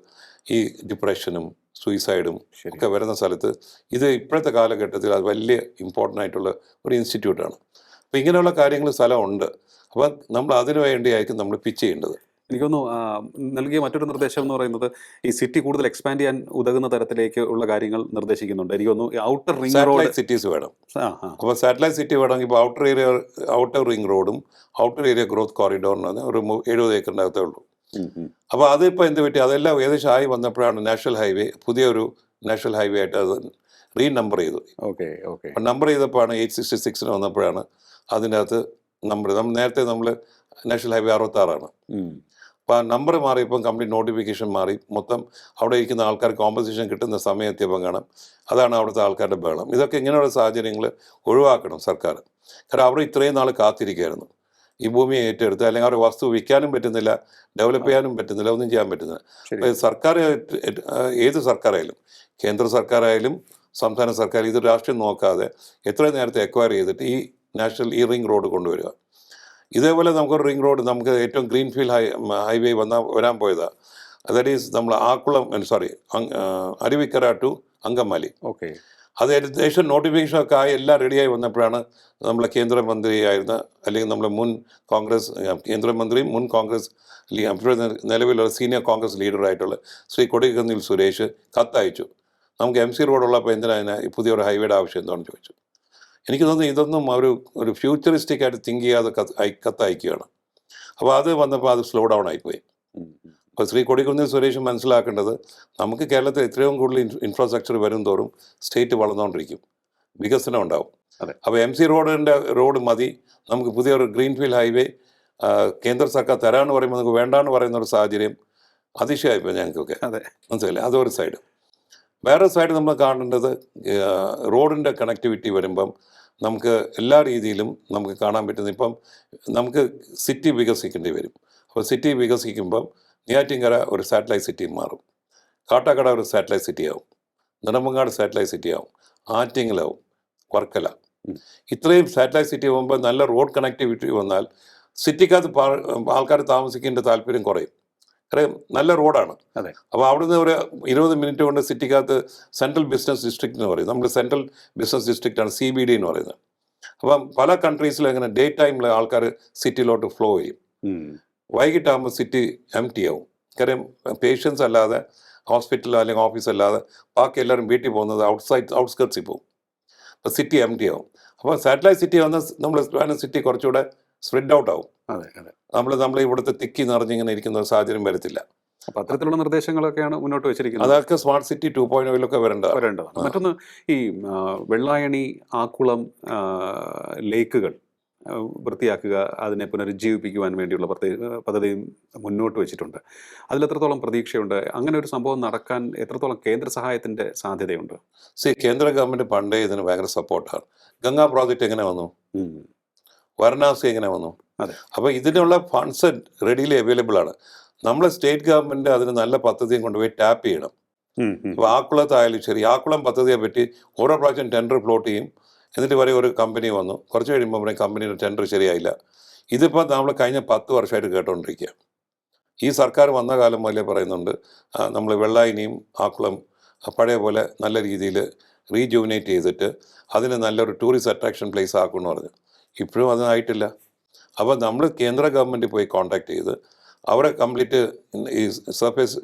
ഈ ഡിപ്രഷനും സൂയിസൈഡും ഒക്കെ വരുന്ന സ്ഥലത്ത് ഇത് ഇപ്പോഴത്തെ കാലഘട്ടത്തിൽ അത് വലിയ ഇമ്പോർട്ടൻ്റ് ആയിട്ടുള്ള ഒരു ഇൻസ്റ്റിറ്റ്യൂട്ടാണ്. അപ്പോൾ ഇങ്ങനെയുള്ള കാര്യങ്ങൾ സ്ഥലമുണ്ട്. അപ്പോൾ നമ്മൾ അതിനു വേണ്ടിയായിരിക്കും നമ്മൾ പിച്ച് ചെയ്യേണ്ടത്. എനിക്കൊന്നു നൽകിയ മറ്റൊരു നിർദ്ദേശം എന്ന് പറയുന്നത് ഈ സിറ്റി കൂടുതൽ എക്സ്പാൻഡ് ചെയ്യാൻ ഉതകുന്ന തരത്തിലേക്ക് ഉള്ള കാര്യങ്ങൾ നിർദ്ദേശിക്കുന്നുണ്ട്. എനിക്കൊന്നു outer ring road satellite cities വേണം. അപ്പോൾ സാറ്റലൈറ്റ് സിറ്റി വേണമെങ്കിൽ ഇപ്പോൾ ഔട്ടർ റിംഗ് റോഡും ഔട്ടർ ഏരിയ ഗ്രോത്ത് കോറിഡോറിന് ഒരു 70 ഏക്കറിൻ്റെ അകത്തേ ഉള്ളൂ. അപ്പോൾ അതിപ്പോൾ എന്ത് പറ്റി, അതെല്ലാം ഏകദേശം ആയി വന്നപ്പോഴാണ് നാഷണൽ ഹൈവേ, പുതിയൊരു നാഷണൽ ഹൈവേ ആയിട്ട് അത് റീനമ്പർ ചെയ്തു. അപ്പം നമ്പർ ചെയ്തപ്പോഴാണ് 866 വന്നപ്പോഴാണ് അതിൻ്റെ അകത്ത് നമ്പർ നേരത്തെ നമ്മൾ നാഷണൽ ഹൈവേ 66 അപ്പോൾ ആ നമ്പർ മാറിയപ്പം കംപ്ലീറ്റ് നോട്ടിഫിക്കേഷൻ മാറി. മൊത്തം അവിടെ ഇരിക്കുന്ന ആൾക്കാർ കോമ്പൻസേഷൻ കിട്ടുന്ന സമയം എത്തിയപ്പം കാണാം. അതാണ് അവിടുത്തെ ആൾക്കാരുടെ ബഹളം. ഇതൊക്കെ ഇങ്ങനെയുള്ള സാഹചര്യങ്ങൾ ഒഴിവാക്കണം സർക്കാർ. കാരണം അവർ ഇത്രയും നാൾ കാത്തിരിക്കുകയായിരുന്നു ഈ ഭൂമിയെ ഏറ്റെടുത്ത്. അല്ലെങ്കിൽ അവരുടെ വസ്തു വിൽക്കാനും പറ്റുന്നില്ല, ഡെവലപ്പ് ചെയ്യാനും പറ്റുന്നില്ല, ഒന്നും ചെയ്യാൻ പറ്റുന്നില്ല. സർക്കാർ, ഏത് സർക്കാരായാലും, കേന്ദ്ര സർക്കാരായാലും സംസ്ഥാന സർക്കാർ, ഇത് രാഷ്ട്രീയം നോക്കാതെ എത്രയും നേരത്തെ എക്വയർ ചെയ്തിട്ട് ഈ റിംഗ് റോഡ് കൊണ്ടുവരിക. ഇതേപോലെ നമുക്കൊരു റിംഗ് റോഡ്, നമുക്ക് ഏറ്റവും ഗ്രീൻഫീൽഡ് ഹൈവേ വരാൻ പോയതാണ്. ദാറ്റ് ഈസ് നമ്മൾ അരുവിക്കര ടു അങ്കമാലി. അത് ഏകദേശം നോട്ടിഫിക്കേഷനൊക്കെ ആയി എല്ലാം റെഡിയായി വന്നപ്പോഴാണ് നമ്മളെ കേന്ദ്രമന്ത്രിയായിരുന്ന, അല്ലെങ്കിൽ നമ്മളെ മുൻ കോൺഗ്രസ് കേന്ദ്രമന്ത്രിയും മുൻ കോൺഗ്രസ് നിലവിലുള്ള സീനിയർ കോൺഗ്രസ് ലീഡറായിട്ടുള്ള ശ്രീ കൊടിക്കുന്നിൽ സുരേഷ് കത്തയച്ചു. നമുക്ക് MC റോഡുള്ളപ്പോൾ എന്തിനാ ഈ പുതിയൊരു ഹൈവേയുടെ ആവശ്യം എന്താണെന്ന് ചോദിച്ചു. എനിക്ക് തോന്നുന്നു ഇതൊന്നും ഒരു ഫ്യൂച്ചറിസ്റ്റിക് ആയിട്ട് തിങ്ക് ചെയ്യാതെ കത്തയക്കുകയാണ്. അപ്പോൾ അത് വന്നപ്പോൾ അത് സ്ലോ ഡൗൺ ആയിപ്പോയി. അപ്പോൾ ശ്രീ കൊടിക്കുന്നിൽ സുരേഷ് മനസ്സിലാക്കേണ്ടത്, നമുക്ക് കേരളത്തിൽ എത്രയും കൂടുതൽ ഇൻഫ്രാസ്ട്രക്ചർ വരും തോറും സ്റ്റേറ്റ് വളർന്നുകൊണ്ടിരിക്കും, വികസനം ഉണ്ടാവും. അപ്പോൾ MC റോഡ് മതി, നമുക്ക് പുതിയൊരു ഗ്രീൻഫീൽഡ് ഹൈവേ കേന്ദ്ര സർക്കാർ തരാമെന്ന് പറയുമ്പോൾ നമുക്ക് വേണ്ടാന്ന് പറയുന്ന ഒരു സാഹചര്യം അതിശയമായിപ്പോൾ ഞങ്ങൾക്കൊക്കെ. മനസ്സിലായില്ലേ? അതൊരു സൈഡ്. വേറെ സൈഡ് നമ്മൾ കാണേണ്ടത്, റോഡിൻ്റെ കണക്ടിവിറ്റി വരുമ്പം നമുക്ക് എല്ലാ രീതിയിലും നമുക്ക് കാണാൻ പറ്റുന്ന, ഇപ്പം നമുക്ക് സിറ്റി വികസിക്കേണ്ടി വരും. അപ്പോൾ സിറ്റി വികസിക്കുമ്പം നെയ്യാറ്റിൻകര ഒരു സാറ്റലൈറ്റ് സിറ്റി മാറും, കാട്ടാക്കട ഒരു സാറ്റലൈറ്റ് സിറ്റി ആവും, നെടുമങ്ങാട് സാറ്റലൈറ്റ് സിറ്റി ആവും, ആറ്റിങ്ങലാവും, വർക്കല. ഇത്രയും സാറ്റലൈറ്റ് സിറ്റി ആകുമ്പോൾ നല്ല റോഡ് കണക്ടിവിറ്റി വന്നാൽ സിറ്റിക്കകത്ത് ആൾക്കാർ താമസിക്കേണ്ട താല്പര്യം കുറയും. കാരണം നല്ല റോഡാണ്. അപ്പോൾ അവിടുന്ന് ഒരു 20 മിനിറ്റ് കൊണ്ട് സിറ്റിക്കകത്ത് സെൻട്രൽ ബിസിനസ് ഡിസ്ട്രിക്റ്റ് എന്ന് പറയും. നമ്മൾ സെൻട്രൽ ബിസിനസ് ഡിസ്ട്രിക്റ്റാണ് CBD എന്ന് പറയുന്നത്. അപ്പം പല കൺട്രീസിലും അങ്ങനെ ഡേ ടൈമിൽ ആൾക്കാർ സിറ്റിയിലോട്ട് ഫ്ലോ ചെയ്യും. വൈകിട്ടാകുമ്പോൾ സിറ്റി എംപ്റ്റി ആവും. കാര്യം പേഷ്യൻസ് അല്ലാതെ ഹോസ്പിറ്റൽ അല്ലെങ്കിൽ ഓഫീസ് അല്ലാതെ ബാക്കി എല്ലാവരും വീട്ടിൽ പോകുന്നത് ഔട്ട്സ്കർട്സിൽ പോകും. അപ്പോൾ സിറ്റി എംപ്റ്റി ആവും. അപ്പോൾ സാറ്റലൈറ്റ് സിറ്റി വന്ന നമ്മൾ സിറ്റി കുറച്ചുകൂടെ സ്പ്രെഡ് ഔട്ട് ആവും. നമ്മൾ ഇവിടുത്തെ തിക്കി നിറഞ്ഞിങ്ങനെ ഇരിക്കുന്ന സാഹചര്യം വരത്തില്ല. അപ്പോൾ അത്തരത്തിലുള്ള നിർദ്ദേശങ്ങളൊക്കെയാണ് മുന്നോട്ട് വെച്ചിരിക്കുന്നത്. അതൊക്കെ സ്മാർട്ട് സിറ്റി 2.0 വരേണ്ടതാണ്. മറ്റൊന്ന്, ഈ വെള്ളായണി, ആക്കുളം ലേക്കുകൾ വൃത്തിയാക്കുക, അതിനെ പുനരുജ്ജീവിപ്പിക്കുവാൻ വേണ്ടിയുള്ള പദ്ധതിയും മുന്നോട്ട് വെച്ചിട്ടുണ്ട്. അതിലെത്രത്തോളം പ്രതീക്ഷയുണ്ട്? അങ്ങനെ ഒരു സംഭവം നടക്കാൻ എത്രത്തോളം കേന്ദ്ര സഹായത്തിൻ്റെ സാധ്യതയുണ്ട്? കേന്ദ്ര ഗവൺമെൻറ് പണ്ടേ ഇതിന് ഭയങ്കര സപ്പോർട്ടാണ്. ഗംഗാ പ്രോജക്റ്റ് എങ്ങനെ വന്നു, വാരണാസി എങ്ങനെ വന്നു. അപ്പോൾ ഇതിനുള്ള ഫണ്ട്സ് റെഡിലി അവൈലബിൾ ആണ്. നമ്മളെ സ്റ്റേറ്റ് ഗവൺമെൻറ് അതിന് നല്ല പദ്ധതിയും കൊണ്ടുപോയി ടാപ്പ് ചെയ്യണം. അപ്പോൾ ആക്കുളത്തായാലും ശരി, ആക്കുളം പദ്ധതിയെ പറ്റി ഓരോ പ്രാവശ്യം ടെൻഡർ ഫ്ലോട്ട് ചെയ്യും. എന്നിട്ട് പറയും ഒരു കമ്പനി വന്നു, കുറച്ച് കഴിയുമ്പോൾ പറയും കമ്പനിയുടെ ടെൻഡർ ശരിയായില്ല. ഇതിപ്പോൾ നമ്മൾ കഴിഞ്ഞ 10 വർഷമായിട്ട് കേട്ടുകൊണ്ടിരിക്കുക. ഈ സർക്കാർ വന്ന കാലം മുതലേ പറയുന്നുണ്ട് നമ്മൾ വെള്ളായനിയും ആക്കുളം പഴയ പോലെ നല്ല രീതിയിൽ റീജുവിനേറ്റ് ചെയ്തിട്ട് അതിന് നല്ലൊരു ടൂറിസ്റ്റ് അട്രാക്ഷൻ പ്ലേസ് ആക്കുമെന്ന് പറഞ്ഞു. ഇപ്പോഴും അതിനായിട്ടില്ല. അപ്പോൾ നമ്മൾ കേന്ദ്ര ഗവൺമെൻറ് പോയി കോൺടാക്ട് ചെയ്ത് അവരെ കംപ്ലീറ്റ് ഈ സർഫേസ്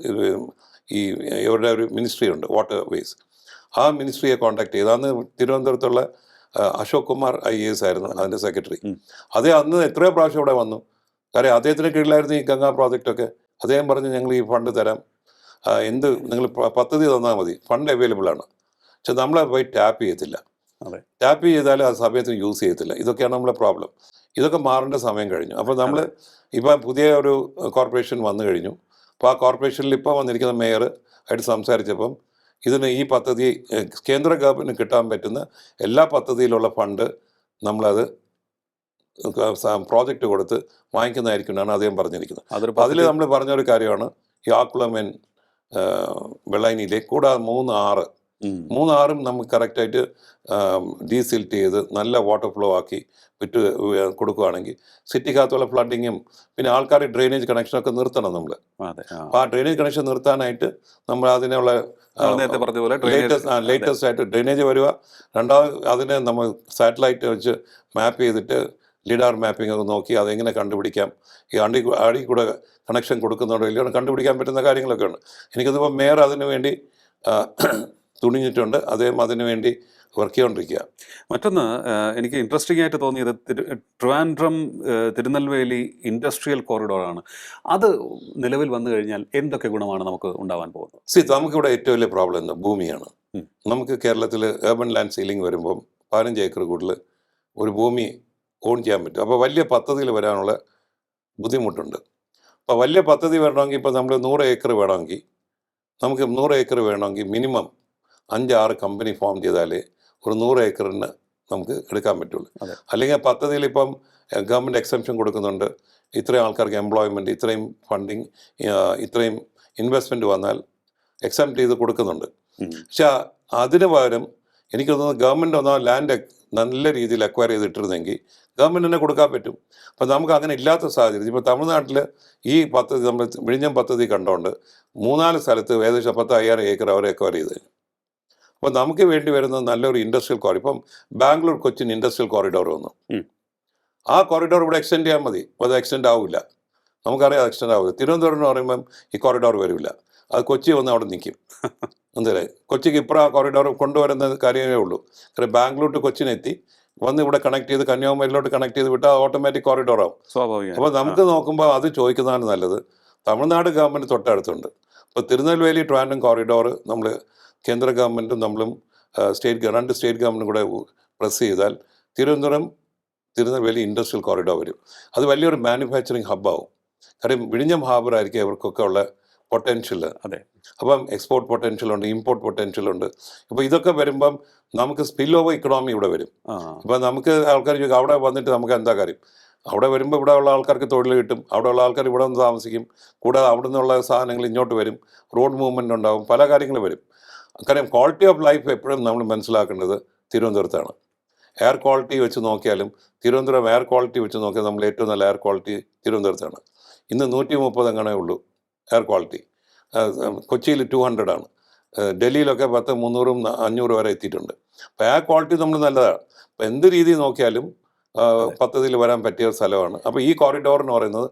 ഇവരുടെ ഒരു മിനിസ്ട്രി ഉണ്ട്, വാട്ടർ വേസ്, ആ മിനിസ്ട്രിയെ കോൺടാക്ട് ചെയ്ത്, അന്ന് തിരുവനന്തപുരത്തുള്ള അശോക് കുമാർ IAS ആയിരുന്നു അതിൻ്റെ സെക്രട്ടറി. അന്ന് എത്രയോ പ്രാവശ്യം ഇവിടെ വന്നു. കാര്യം അദ്ദേഹത്തിന് കീഴിലായിരുന്നു ഈ ഗംഗാ പ്രോജക്റ്റൊക്കെ. അദ്ദേഹം പറഞ്ഞു ഞങ്ങൾ ഈ ഫണ്ട് തരാം, നിങ്ങൾ പദ്ധതി തന്നാൽ മതി, ഫണ്ട് അവൈലബിൾ ആണ്. പക്ഷെ നമ്മളെ പോയി ടാപ്പ് ചെയ്യത്തില്ല. ടാപ്പ് ചെയ്താൽ ആ സമയത്തിന് യൂസ് ചെയ്യത്തില്ല. ഇതൊക്കെയാണ് നമ്മളെ പ്രോബ്ലം. ഇതൊക്കെ മാറേണ്ട സമയം കഴിഞ്ഞു. അപ്പോൾ നമ്മൾ ഇപ്പം പുതിയ ഒരു കോർപ്പറേഷൻ വന്നു കഴിഞ്ഞു. അപ്പോൾ ആ കോർപ്പറേഷനിൽ ഇപ്പോൾ വന്നിരിക്കുന്ന മേയർ ആയിട്ട് സംസാരിച്ചപ്പം ഇതിന് ഈ പദ്ധതി കേന്ദ്ര ഗവൺമെൻറ്റിന് കിട്ടാൻ പറ്റുന്ന എല്ലാ പദ്ധതിയിലുള്ള ഫണ്ട് നമ്മളത് പ്രോജക്റ്റ് കൊടുത്ത് വാങ്ങിക്കുന്നതായിരിക്കും എന്നാണ് അദ്ദേഹം പറഞ്ഞിരിക്കുന്നത്. അതിൽ നമ്മൾ പറഞ്ഞൊരു കാര്യമാണ് ഈ ആക്കുളം വെള്ളായനിയിലേക്ക് കൂടാതെ 3 ആറും നമുക്ക് കറക്റ്റായിട്ട് ഡീസിൽറ്റ് ചെയ്ത് നല്ല വാട്ടർ ഫ്ലോ ആക്കി വിട്ട് കൊടുക്കുകയാണെങ്കിൽ സിറ്റിക്കകത്തുള്ള ഫ്ലഡിങ്ങും പിന്നെ ആൾക്കാർ ഡ്രെയിനേജ് കണക്ഷനൊക്കെ നിർത്തണം നമ്മൾ. അപ്പോൾ ആ ഡ്രെയിനേജ് കണക്ഷൻ നിർത്താനായിട്ട് നമ്മൾ അതിനുള്ള ലേറ്റസ്റ്റ് ആയിട്ട് ഡ്രെയിനേജ് വരിക. രണ്ടാമത് അതിനെ നമ്മൾ സാറ്റലൈറ്റ് വെച്ച് മാപ്പ് ചെയ്തിട്ട് ലിഡാർ മാപ്പിംഗ് ഒക്കെ നോക്കി അതെങ്ങനെ കണ്ടുപിടിക്കാം, ഈ അടി കൂടെ കണക്ഷൻ കൊടുക്കുന്നുണ്ടോ ഇല്ലയോ കണ്ടുപിടിക്കാൻ പറ്റുന്ന കാര്യങ്ങളൊക്കെ ഉണ്ട്. എനിക്കതിപ്പോൾ മേയർ അതിനു വേണ്ടി തുണിഞ്ഞിട്ടുണ്ട്, അദ്ദേഹം അതിനു വേണ്ടി വർക്ക് ചെയ്തുകൊണ്ടിരിക്കുക. മറ്റൊന്ന് എനിക്ക് ഇൻട്രസ്റ്റിംഗ് ആയിട്ട് തോന്നിയത് ട്രിവാൻഡ്രം തിരുനെൽവേലി ഇൻഡസ്ട്രിയൽ കോറിഡോറാണ്. അത് നിലവിൽ വന്നു കഴിഞ്ഞാൽ എന്തൊക്കെ ഗുണമാണ് നമുക്ക് ഉണ്ടാവാൻ പോകുന്നത്? നമുക്കിവിടെ ഏറ്റവും വലിയ പ്രോബ്ലം എന്താ? ഭൂമിയാണ്. നമുക്ക് കേരളത്തിൽ ഏർബൻ ലാൻഡ് സീലിംഗ് വരുമ്പം 15 ഏക്കർ കൂടുതൽ ഒരു ഭൂമി ഓൺ ചെയ്യാൻ പറ്റും. അപ്പോൾ വലിയ പദ്ധതിയിൽ വരാനുള്ള ബുദ്ധിമുട്ടുണ്ട്. അപ്പോൾ വലിയ പദ്ധതി വരണമെങ്കിൽ ഇപ്പോൾ നമ്മൾ 100 ഏക്കർ വേണമെങ്കിൽ നമുക്ക് 100 ഏക്കർ വേണമെങ്കിൽ മിനിമം 5-6 കമ്പനി ഫോം ചെയ്താലേ ഒരു 100 ഏക്കറിന് നമുക്ക് എടുക്കാൻ പറ്റുള്ളൂ. അല്ലെങ്കിൽ പദ്ധതിയിൽ ഇപ്പം ഗവൺമെൻറ് എക്സംഷൻ കൊടുക്കുന്നുണ്ട്, ഇത്രയും ആൾക്കാർക്ക് എംപ്ലോയ്മെൻറ്റ്, ഇത്രയും ഫണ്ടിങ്, ഇത്രയും ഇൻവെസ്റ്റ്മെൻറ്റ് വന്നാൽ എക്സംപ്റ്റ് ചെയ്ത് കൊടുക്കുന്നുണ്ട്. പക്ഷെ അതിന് പകരം എനിക്ക് തോന്നുന്നത് ഗവൺമെൻറ് ഒന്നാ ലാൻഡ് നല്ല രീതിയിൽ അക്വയർ ചെയ്തിട്ടിരുന്നെങ്കിൽ ഗവൺമെൻറ്റിനെ കൊടുക്കാൻ പറ്റും. അപ്പം നമുക്ക് അങ്ങനെ ഇല്ലാത്ത സാഹചര്യം ഇപ്പോൾ തമിഴ്നാട്ടിൽ ഈ പദ്ധതി നമ്മൾ വിഴിഞ്ഞം പദ്ധതി കണ്ടുകൊണ്ട് 3-4 സ്ഥലത്ത് ഏകദേശം 10,000 ഏക്കർ അവരെ അക്വയർ ചെയ്ത്. അപ്പോൾ നമുക്ക് വേണ്ടി വരുന്നത് നല്ലൊരു ഇൻഡസ്ട്രിയൽ കോറിഡോർ. ഇപ്പം ബാംഗ്ലൂർ കൊച്ചിൻ ഇൻഡസ്ട്രിയൽ കോറിഡോർ വന്നു. ആ കോറിഡോർ ഇവിടെ എക്സ്റ്റെൻഡ് ചെയ്യാൻ മതി, അത് എക്സ്റ്റെൻഡ് ആവില്ല. നമുക്കറിയാം അത് എക്സ്റ്റെൻഡ് ആവില്ല. തിരുവനന്തപുരം എന്ന് പറയുമ്പം ഈ കോറിഡോർ വരില്ല, അത് കൊച്ചി വന്ന് അവിടെ നിൽക്കും. എന്തല്ലേ കൊച്ചിക്ക് ഇപ്പുറം ആ കോറിഡോർ കൊണ്ടുവരുന്ന കാര്യമേ ഉള്ളൂ. കാരണം ബാംഗ്ലൂർ ടു കൊച്ചിനെത്തി വന്ന് ഇവിടെ കണക്ട് ചെയ്ത് കന്യാകുമാരിയിലോട്ട് കണക്ട് ചെയ്ത് വിട്ടാൽ ഓട്ടോമാറ്റിക് കോറിഡോർ ആവും. അപ്പോൾ നമുക്ക് നോക്കുമ്പോൾ അത് ചോദിക്കുന്നതാണ് നല്ലത്. തമിഴ്നാട് ഗവൺമെൻറ് തൊട്ടടുത്തുണ്ട്. അപ്പോൾ തിരുനെൽവേലി ട്രിവാൻഡ്രം കോറിഡോർ നമ്മൾ കേന്ദ്ര ഗവൺമെൻറ്റും നമ്മളും രണ്ട് സ്റ്റേറ്റ് ഗവൺമെൻറ്റും കൂടെ പ്രസ് ചെയ്താൽ തിരുനെൽവേലി ഇൻഡസ്ട്രിയൽ കോറിഡോർ വരും. അത് വലിയൊരു മാനുഫാക്ചറിങ് ഹബ്ബാവും. കാര്യം വിഴിഞ്ഞം ഹാർബറായിരിക്കും ഇവർക്കൊക്കെ ഉള്ള പൊട്ടൻഷ്യൽ. അതെ. അപ്പം എക്സ്പോർട്ട് പൊട്ടൻഷ്യലുണ്ട്, ഇമ്പോർട്ട് പൊട്ടൻഷ്യലുണ്ട്. അപ്പോൾ ഇതൊക്കെ വരുമ്പം നമുക്ക് സ്പിൽ ഓവർ ഇക്കണോമി ഇവിടെ വരും. അപ്പം നമുക്ക് ആൾക്കാർ ചോദിക്കും അവിടെ വന്നിട്ട് നമുക്ക് എന്താ കാര്യം? അവിടെ വരുമ്പോൾ ഇവിടെ ഉള്ള ആൾക്കാർക്ക് തൊഴിൽ കിട്ടും, അവിടെ ഉള്ള ആൾക്കാർ ഇവിടെ നിന്ന് താമസിക്കും, കൂടാതെ അവിടെ നിന്നുള്ള സാധനങ്ങൾ ഇങ്ങോട്ട് വരും, റോഡ് മൂവ്മെൻ്റ് ഉണ്ടാവും, പല കാര്യങ്ങൾ വരും. കാര്യം ക്വാളിറ്റി ഓഫ് ലൈഫ് എപ്പോഴും നമ്മൾ മനസ്സിലാക്കേണ്ടത് തിരുവനന്തപുരത്താണ്. എയർ ക്വാളിറ്റി വെച്ച് നോക്കിയാലും തിരുവനന്തപുരം എയർ ക്വാളിറ്റി വെച്ച് നോക്കിയാൽ നമ്മൾ ഏറ്റവും നല്ല എയർ ക്വാളിറ്റി തിരുവനന്തപുരത്താണ്. ഇന്ന് 130 എങ്ങാനേ ഉള്ളൂ എയർ ക്വാളിറ്റി. കൊച്ചിയിൽ 200 ആണ്. ഡൽഹിയിലൊക്കെ 10, 300, 500 വരെ എത്തിയിട്ടുണ്ട്. അപ്പോൾ എയർ ക്വാളിറ്റി നമ്മൾ നല്ലതാണ്. അപ്പോൾ എന്ത് രീതിയിൽ നോക്കിയാലും പദ്ധതിയിൽ വരാൻ പറ്റിയ സ്ഥലമാണ്. അപ്പോൾ ഈ കോറിഡോർ എന്ന് പറയുന്നത്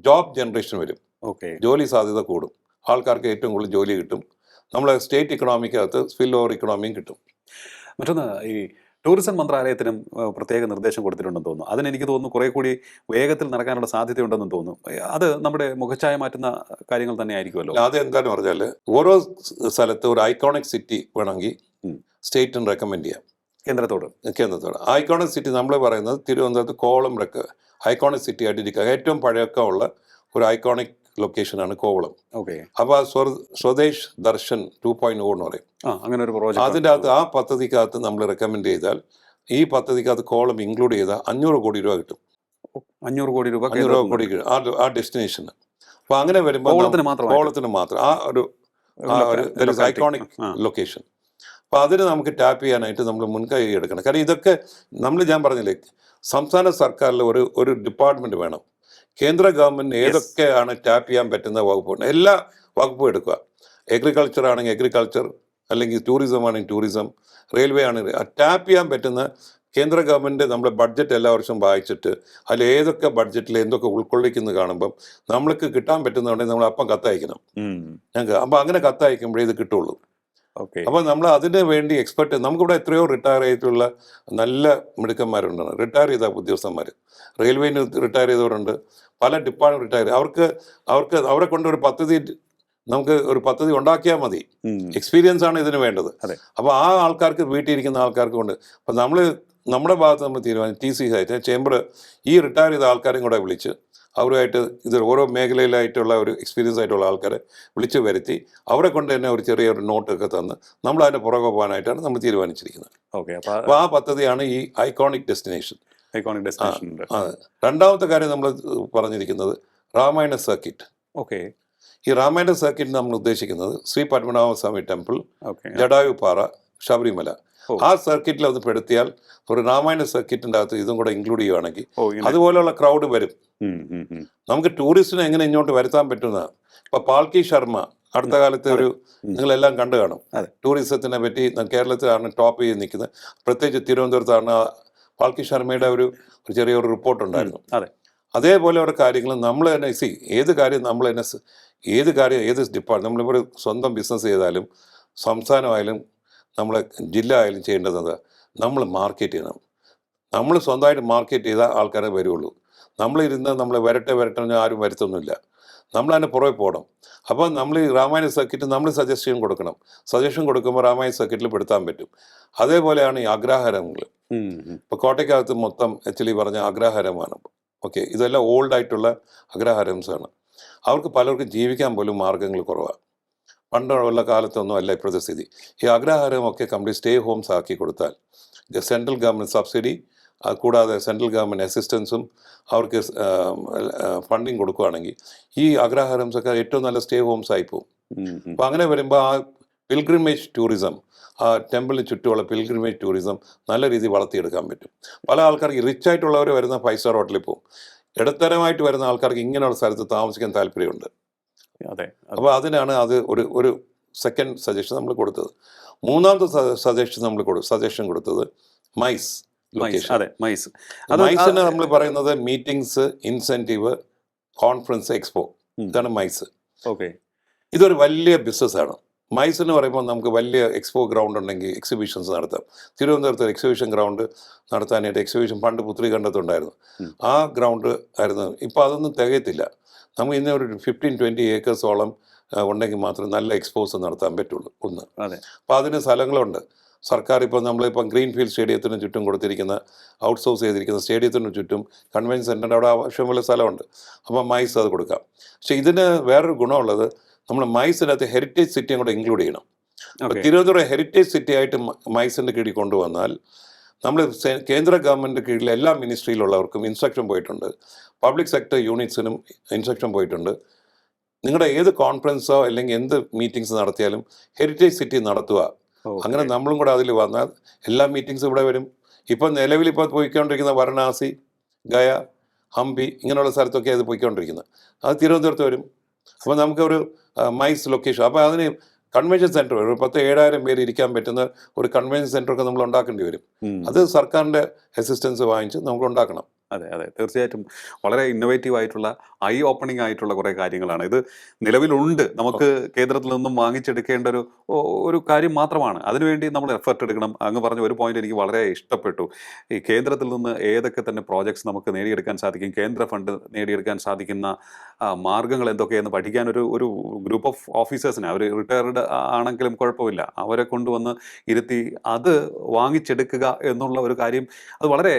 ജോബ് ജനറേഷൻ വരും, ജോലി സാധ്യത കൂടും, ആൾക്കാർക്ക് ഏറ്റവും കൂടുതൽ ജോലി കിട്ടും, നമ്മളെ സ്റ്റേറ്റ് ഇക്കണോമിക്കകത്ത് സ്പിൽ ഓവർ ഇക്കണോമിയും കിട്ടും. മറ്റൊന്ന്, ഈ ടൂറിസം മന്ത്രാലയത്തിനും പ്രത്യേക നിർദ്ദേശം കൊടുത്തിട്ടുണ്ടെന്ന് തോന്നുന്നു. അതിനെനിക്ക് തോന്നുന്നു കുറേ കൂടി വേഗത്തിൽ നടക്കാനുള്ള സാധ്യതയുണ്ടെന്ന് തോന്നുന്നു. അത് നമ്മുടെ മുഖച്ഛായ മാറ്റുന്ന കാര്യങ്ങൾ തന്നെ ആയിരിക്കുമല്ലോ. അതെന്താണെന്ന് പറഞ്ഞാൽ ഓരോ സ്ഥലത്ത് ഒരു ഐക്കോണിക് സിറ്റി വേണമെങ്കിൽ സ്റ്റേറ്റിന് റെക്കമെൻഡ് ചെയ്യാം കേന്ദ്രത്തോട്. ഐക്കോണിക് സിറ്റി നമ്മൾ പറയുന്നത് തിരുവനന്തപുരത്ത് കോവളം ഐക്കോണിക് സിറ്റി ആയിട്ട് ഇരിക്കുക. ഏറ്റവും പഴക്കമുള്ള ഒരു ഐക്കോണിക് ലൊക്കേഷനാണ് കോവളം. അപ്പോൾ സ്വദേശ് ദർശൻ 2.0 എന്ന് പറയും. അങ്ങനെ ഒരു പ്രോജക്റ്റ് അതിൻ്റെ അകത്ത് ആ പദ്ധതിക്കകത്ത് നമ്മൾ റെക്കമെൻഡ് ചെയ്താൽ ഈ പദ്ധതിക്കകത്ത് കോവളം ഇൻക്ലൂഡ് ചെയ്താൽ 500 കോടി രൂപ കിട്ടും. 500 കോടി രൂപ ആ ഡെസ്റ്റിനേഷന്. അപ്പോൾ അങ്ങനെ വരുമ്പോൾ കോവളത്തിന് മാത്രം ആ ഒരു ഐക്കോണിക് ലൊക്കേഷൻ. അപ്പോൾ അതിന് നമുക്ക് ടാപ്പ് ചെയ്യാനായിട്ട് നമ്മൾ മുൻകൈ എടുക്കണം. കാരണം ഇതൊക്കെ ഞാൻ പറഞ്ഞില്ലേ, സംസ്ഥാന സർക്കാരിൽ ഒരു ഡിപ്പാർട്ട്മെൻറ്റ് വേണം. കേന്ദ്ര ഗവൺമെൻറ് ഏതൊക്കെയാണ് ടാപ്പ് ചെയ്യാൻ പറ്റുന്ന വകുപ്പുണ്ട്, എല്ലാ വകുപ്പും എടുക്കുക. എഗ്രികൾച്ചർ ആണെങ്കിൽ എഗ്രികൾച്ചർ, അല്ലെങ്കിൽ ടൂറിസം ആണെങ്കിൽ ടൂറിസം, റെയിൽവേ ആണെങ്കിൽ ടാപ്പ് ചെയ്യാൻ പറ്റുന്ന കേന്ദ്ര ഗവൺമെൻറ് നമ്മുടെ ബഡ്ജറ്റ് എല്ലാ വർഷവും വായിച്ചിട്ട് അതിൽ ഏതൊക്കെ ബഡ്ജറ്റിൽ എന്തൊക്കെ ഉൾക്കൊള്ളിക്കുന്നത് കാണുമ്പം നമ്മൾക്ക് കിട്ടാൻ പറ്റുന്നുണ്ടെങ്കിൽ നമ്മൾ അപ്പം കത്തയക്കണം ഞങ്ങൾക്ക്. അപ്പം അങ്ങനെ കത്തയക്കുമ്പോഴേ ഇത് കിട്ടുള്ളൂ. അപ്പോൾ നമ്മൾ അതിന് വേണ്ടി എക്സ്പെർട്ട്, നമുക്കിവിടെ എത്രയോ റിട്ടയർ ചെയ്തിട്ടുള്ള നല്ല മിടുക്കന്മാരുണ്ട്, റിട്ടയർ ചെയ്ത ഉദ്യോഗസ്ഥന്മാർ, റെയിൽവേയിൽ റിട്ടയർ ചെയ്തവരുണ്ട്, പല ഡിപ്പാർട്ട്മെന്റ് റിട്ടയർ. അവരെ കൊണ്ട് നമുക്ക് ഒരു പദ്ധതി ഉണ്ടാക്കിയാൽ മതി. എക്സ്പീരിയൻസ് ആണ് ഇതിന് വേണ്ടത്. അപ്പോൾ ആ ആൾക്കാർക്ക് വീട്ടിൽ ഇരിക്കുന്ന ആൾക്കാർക്ക് കൊണ്ട് അപ്പം നമ്മുടെ ഭാഗത്ത് നമ്മൾ തീരുമാനിച്ചു TC ആയിട്ട് ചേംബർ ഈ റിട്ടയർ ചെയ്ത ആൾക്കാരെയും കൂടെ വിളിച്ച് അവരുമായിട്ട് ഇത് ഓരോ മേഖലയിലായിട്ടുള്ള ഒരു എക്സ്പീരിയൻസ് ആയിട്ടുള്ള ആൾക്കാരെ വിളിച്ച് വരുത്തി അവരെ കൊണ്ട് തന്നെ ഒരു ചെറിയൊരു നോട്ടൊക്കെ തന്ന് നമ്മൾ അതിൻ്റെ പുറകെ പോകാനായിട്ടാണ് നമ്മൾ തീരുമാനിച്ചിരിക്കുന്നത്. അപ്പോൾ ആ പദ്ധതിയാണ് ഈ ഐക്കോണിക് ഡെസ്റ്റിനേഷൻ. രണ്ടാമത്തെ കാര്യം നമ്മൾ പറഞ്ഞിരിക്കുന്നത് രാമായണ സർക്കിറ്റ്. ഈ രാമായണ സർക്കിറ്റ് നമ്മൾ ഉദ്ദേശിക്കുന്നത് ശ്രീ പത്മനാഭസ്വാമി ടെമ്പിൾ, ജടായുപ്പാറ, ശബരിമല, ആ സർക്കിറ്റിൽ അത് പെടുത്തിയാൽ ഒരു രാമായണ സർക്കിറ്റിൻ്റെ അകത്ത് ഇതും കൂടെ ഇൻക്ലൂഡ് ചെയ്യുവാണെങ്കിൽ അതുപോലെയുള്ള ക്രൗഡ് വരും. നമുക്ക് ടൂറിസ്റ്റിനെ എങ്ങനെ ഇങ്ങോട്ട് വരുത്താൻ പറ്റുന്നതാണ്. ഇപ്പൊ പാൽക്കി ശർമ്മ അടുത്ത കാലത്ത് നിങ്ങളെല്ലാം കണ്ടു കാണും. ടൂറിസത്തിനെ പറ്റി കേരളത്തിലാണ് ടോപ്പ് ചെയ്ത് നിൽക്കുന്നത്. പ്രത്യേകിച്ച് തിരുവനന്തപുരത്താണ് പാൽക്കി ശർമ്മയുടെ ഒരു ചെറിയൊരു റിപ്പോർട്ട് ഉണ്ടായിരുന്നു. അതെ. അതേപോലെ ഓരോ കാര്യങ്ങൾ നമ്മൾ തന്നെ ഏത് കാര്യം നമ്മൾ തന്നെ ഏത് കാര്യം ഏത് ഡിപ്പാർട്ട്മെന്റ് നമ്മളിപ്പോൾ ഒരു സ്വന്തം ബിസിനസ് ചെയ്താലും സംസ്ഥാനമായാലും നമ്മളെ ജില്ല ആയാലും ചെയ്യേണ്ടത് നമ്മൾ മാർക്കറ്റ് ചെയ്യണം. നമ്മൾ സ്വന്തമായിട്ട് മാർക്കറ്റ് ചെയ്താൽ ആൾക്കാരെ വരുള്ളൂ. നമ്മളിരുന്ന് നമ്മൾ വരട്ടെ ആരും വരുത്തൊന്നുമില്ല. നമ്മൾ അതിൻ്റെ പുറകെ പോകണം. അപ്പോൾ നമ്മൾ ഈ രാമായണ സർക്കിറ്റ് നമ്മൾ സജഷൻ കൊടുക്കുമ്പോൾ രാമായണ സർക്കിറ്റിൽ പെടുത്താൻ പറ്റും. അതേപോലെയാണ് ഈ അഗ്രഹാരങ്ങൾ. ഇപ്പോൾ കോട്ടയ്ക്കകത്ത് മൊത്തം ആക്ച്വലി പറഞ്ഞ അഗ്രഹാരമാണ്. ഓക്കെ, ഇതെല്ലാം ഓൾഡ് ആയിട്ടുള്ള അഗ്രഹാരംസാണ്. അവർക്ക് പലർക്കും ജീവിക്കാൻ പോലും മാർഗ്ഗങ്ങൾ കുറവാണ്. പണ്ടുള്ള കാലത്തൊന്നും അല്ല ഇപ്പോഴത്തെ സ്ഥിതി. ഈ അഗ്രഹാരമൊക്കെ കംപ്ലീറ്റ് സ്റ്റേ ഹോംസ് ആക്കി കൊടുത്താൽ സെൻട്രൽ ഗവൺമെൻറ് സബ്സിഡി കൂടാതെ സെൻട്രൽ ഗവൺമെൻറ് അസിസ്റ്റൻസും അവർക്ക് ഫണ്ടിങ് കൊടുക്കുകയാണെങ്കിൽ ഈ അഗ്രഹാരംസൊക്കെ ഏറ്റവും നല്ല സ്റ്റേ ഹോംസ് ആയിപ്പോവും. അപ്പോൾ അങ്ങനെ വരുമ്പോൾ ആ പിൽഗ്രിമേജ് ടൂറിസം, ആ ടെമ്പിളിന് ചുറ്റുമുള്ള പിൽഗ്രിമേജ് ടൂറിസം നല്ല രീതിയിൽ വളർത്തിയെടുക്കാൻ പറ്റും. പല ആൾക്കാർക്ക് റിച്ച് ആയിട്ടുള്ളവർ വരുന്ന 5 സ്റ്റാർ ഹോട്ടലിൽ പോകും. ഇടത്തരമായിട്ട് വരുന്ന ആൾക്കാർക്ക് ഇങ്ങനെയുള്ള സ്ഥലത്ത് താമസിക്കാൻ താല്പര്യമുണ്ട്. അതെ. അപ്പോൾ അതിനാണ് അത് ഒരു സെക്കൻഡ് സജഷൻ നമ്മൾ കൊടുത്തത്. മൂന്നാമത്തെ സജഷൻ കൊടുത്തത് മൈസ് ലൊക്കേഷൻ. അതെ, മൈസ്. മൈസിന് നമ്മൾ പറയുന്നത് മീറ്റിംഗ്സ്, ഇൻസെൻറ്റീവ്, കോൺഫറൻസ്, എക്സ്പോ, ഇതാണ് മൈസ്. ഓക്കെ. ഇതൊരു വലിയ ബിസിനസ്സാണ്. മൈസ് എന്ന് പറയുമ്പോൾ നമുക്ക് വലിയ എക്സ്പോ ഗ്രൗണ്ട് ഉണ്ടെങ്കിൽ എക്സിബിഷൻസ് നടത്താം. തിരുവനന്തപുരത്ത് ഒരു എക്സിബിഷൻ ഗ്രൗണ്ട് നടത്താനായിട്ട് എക്സിബിഷൻ പണ്ട് പുത്രി കണ്ടത്തുണ്ടായിരുന്നു. ആ ഗ്രൗണ്ട് ആയിരുന്നു. ഇപ്പോൾ അതൊന്നും തികയത്തില്ല. നമുക്ക് ഇന്ന് ഒരു 15-20 ഏക്കേഴ്സോളം ഉണ്ടെങ്കിൽ മാത്രമേ നല്ല എക്സ്പോസ് നടത്താൻ പറ്റുള്ളൂ. ഒന്ന്. അപ്പോൾ അതിന് സ്ഥലങ്ങളുണ്ട്. സർക്കാർ ഇപ്പോൾ നമ്മളിപ്പം ഗ്രീൻഫീൽഡ് സ്റ്റേഡിയത്തിന് ചുറ്റും കൊടുത്തിരിക്കുന്ന ഔട്ട്സോഴ്സ് ചെയ്തിരിക്കുന്ന സ്റ്റേഡിയത്തിന് ചുറ്റും കൺവെൻഷൻ സെൻറ്ററിൻ്റെ അവിടെ ആവശ്യമുള്ള സ്ഥലമുണ്ട്. അപ്പോൾ മൈസ് അത് കൊടുക്കാം. പക്ഷേ ഇതിന് വേറൊരു ഗുണമുള്ളത്, നമ്മൾ മൈസിനകത്ത് ഹെറിറ്റേജ് സിറ്റിയും കൂടെ ഇൻക്ലൂഡ് ചെയ്യണം. അപ്പോൾ തിരുവനന്തപുരം ഹെറിറ്റേജ് സിറ്റി ആയിട്ട് മൈസിൻ്റെ കീഴിൽ കൊണ്ടുവന്നാൽ നമ്മൾ കേന്ദ്ര ഗവൺമെൻറ് കീഴിലെ എല്ലാ മിനിസ്ട്രിയിലുള്ളവർക്കും ഇൻസ്ട്രക്ഷൻ പോയിട്ടുണ്ട്. പബ്ലിക് സെക്ടർ യൂണിറ്റ്സിനും ഇൻസ്ട്രക്ഷൻ പോയിട്ടുണ്ട്. നിങ്ങളുടെ ഏത് കോൺഫറൻസോ അല്ലെങ്കിൽ എന്ത് മീറ്റിംഗ്സ് നടത്തിയാലും ഹെറിറ്റേജ് സിറ്റി നടത്തുക. അങ്ങനെ നമ്മളും കൂടെ അതിൽ വന്നാൽ എല്ലാ മീറ്റിംഗ്സും ഇവിടെ വരും. ഇപ്പം നിലവിൽ ഇപ്പോൾ പോയിക്കൊണ്ടിരിക്കുന്ന വാരണാസി, ഗയ, ഹംപി ഇങ്ങനെയുള്ള സ്ഥലത്തൊക്കെ അത് പോയിക്കൊണ്ടിരിക്കുന്നത്. അത് തിരുവനന്തപുരത്ത് വരും. അപ്പോൾ നമുക്കൊരു മൈസ് ലൊക്കേഷൻ, അപ്പോൾ അതിന് കൺവെൻഷൻ സെൻറ്റർ, ഒരു 10,000-7,000 പേര് ഇരിക്കാൻ പറ്റുന്ന ഒരു കൺവെൻഷൻ സെൻറ്ററൊക്കെ നമ്മൾ ഉണ്ടാക്കേണ്ടി വരും. അത് സർക്കാരിൻ്റെ അസിസ്റ്റൻസ് വാങ്ങിച്ച് നമുക്ക് ഉണ്ടാക്കണം. അതെ, തീർച്ചയായിട്ടും വളരെ ഇന്നോവേറ്റീവ് ആയിട്ടുള്ള, ഐ ഓപ്പണിംഗ് ആയിട്ടുള്ള കുറേ കാര്യങ്ങളാണ്. ഇത് നിലവിലുണ്ട്. നമുക്ക് കേന്ദ്രത്തിൽ നിന്നും വാങ്ങിച്ചെടുക്കേണ്ട ഒരു കാര്യം മാത്രമാണ്. അതിനുവേണ്ടി നമ്മൾ എഫർട്ട് എടുക്കണം. അങ്ങ് പറഞ്ഞ ഒരു പോയിന്റ് എനിക്ക് വളരെ ഇഷ്ടപ്പെട്ടു. ഈ കേന്ദ്രത്തിൽ നിന്ന് ഏതൊക്കെ തന്നെ പ്രോജക്ട്സ് നമുക്ക് നേടിയെടുക്കാൻ സാധിക്കും, കേന്ദ്ര ഫണ്ട് നേടിയെടുക്കാൻ സാധിക്കുന്ന മാർഗങ്ങൾ എന്തൊക്കെയെന്ന് പഠിക്കാൻ ഒരു ഗ്രൂപ്പ് ഓഫ് ഓഫീസേഴ്സിനെ, അവർ റിട്ടയർഡ് ആണെങ്കിലും കുഴപ്പമില്ല, അവരെ കൊണ്ടുവന്ന് ഇരുത്തി അത് വാങ്ങിച്ചെടുക്കുക എന്നുള്ള ഒരു കാര്യം, അത് വളരെ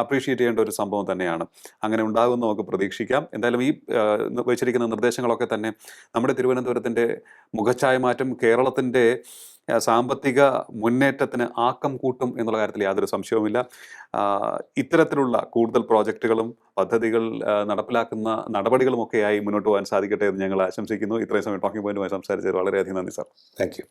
അപ്രീഷിയേറ്റ് ചെയ്യേണ്ട ഒരു സംഭവം തന്നെയാണ്. അങ്ങനെ ഉണ്ടാകുമെന്ന് നമുക്ക് പ്രതീക്ഷിക്കാം. എന്തായാലും ഈ വെച്ചിരിക്കുന്ന നിർദ്ദേശങ്ങളൊക്കെ തന്നെ നമ്മുടെ തിരുവനന്തപുരത്തിൻ്റെ മുഖച്ഛായ മാറ്റം, കേരളത്തിൻ്റെ സാമ്പത്തിക മുന്നേറ്റത്തിന് ആക്കം കൂട്ടും എന്നുള്ള കാര്യത്തിൽ യാതൊരു സംശയവുമില്ല. ഇത്തരത്തിലുള്ള കൂടുതൽ പ്രോജക്റ്റുകളും പദ്ധതികൾ നടപ്പിലാക്കുന്ന നടപടികളുമൊക്കെയായി മുന്നോട്ട് പോകാൻ സാധിക്കട്ടെ എന്ന് ഞങ്ങൾ ആശംസിക്കുന്നു. ഇത്രയും സമയം ടോക്കിംഗ് പോയിന്റുമായി സംസാരിച്ചത് വളരെയധികം നന്ദി സാർ. Thank you.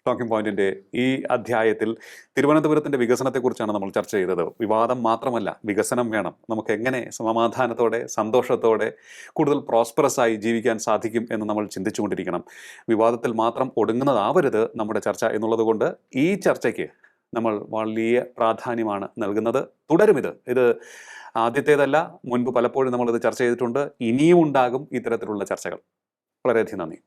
ടോക്കിംഗ് പോയിന്റിൻ്റെ ഈ അധ്യായത്തിൽ തിരുവനന്തപുരത്തിൻ്റെ വികസനത്തെക്കുറിച്ചാണ് നമ്മൾ ചർച്ച ചെയ്തത്. വിവാദം മാത്രമല്ല, വികസനം വേണം. നമുക്ക് എങ്ങനെ സമാധാനത്തോടെ, സന്തോഷത്തോടെ, കൂടുതൽ പ്രോസ്പെറസ് ആയി ജീവിക്കാൻ സാധിക്കും എന്ന് നമ്മൾ ചിന്തിച്ചുകൊണ്ടിരിക്കണം. വിവാദത്തിൽ മാത്രം ഒടുങ്ങുന്നതാവരുത് നമ്മുടെ ചർച്ച എന്നുള്ളത് കൊണ്ട് ഈ ചർച്ചയ്ക്ക് നമ്മൾ വലിയ പ്രാധാന്യമാണ് നൽകുന്നത്. തുടരും. ഇത് ആദ്യത്തേതല്ല, മുൻപ് പലപ്പോഴും നമ്മളിത് ചർച്ച ചെയ്തിട്ടുണ്ട്. ഇനിയും ഉണ്ടാകും ഇത്തരത്തിലുള്ള ചർച്ചകൾ. വളരെയധികം നന്ദി.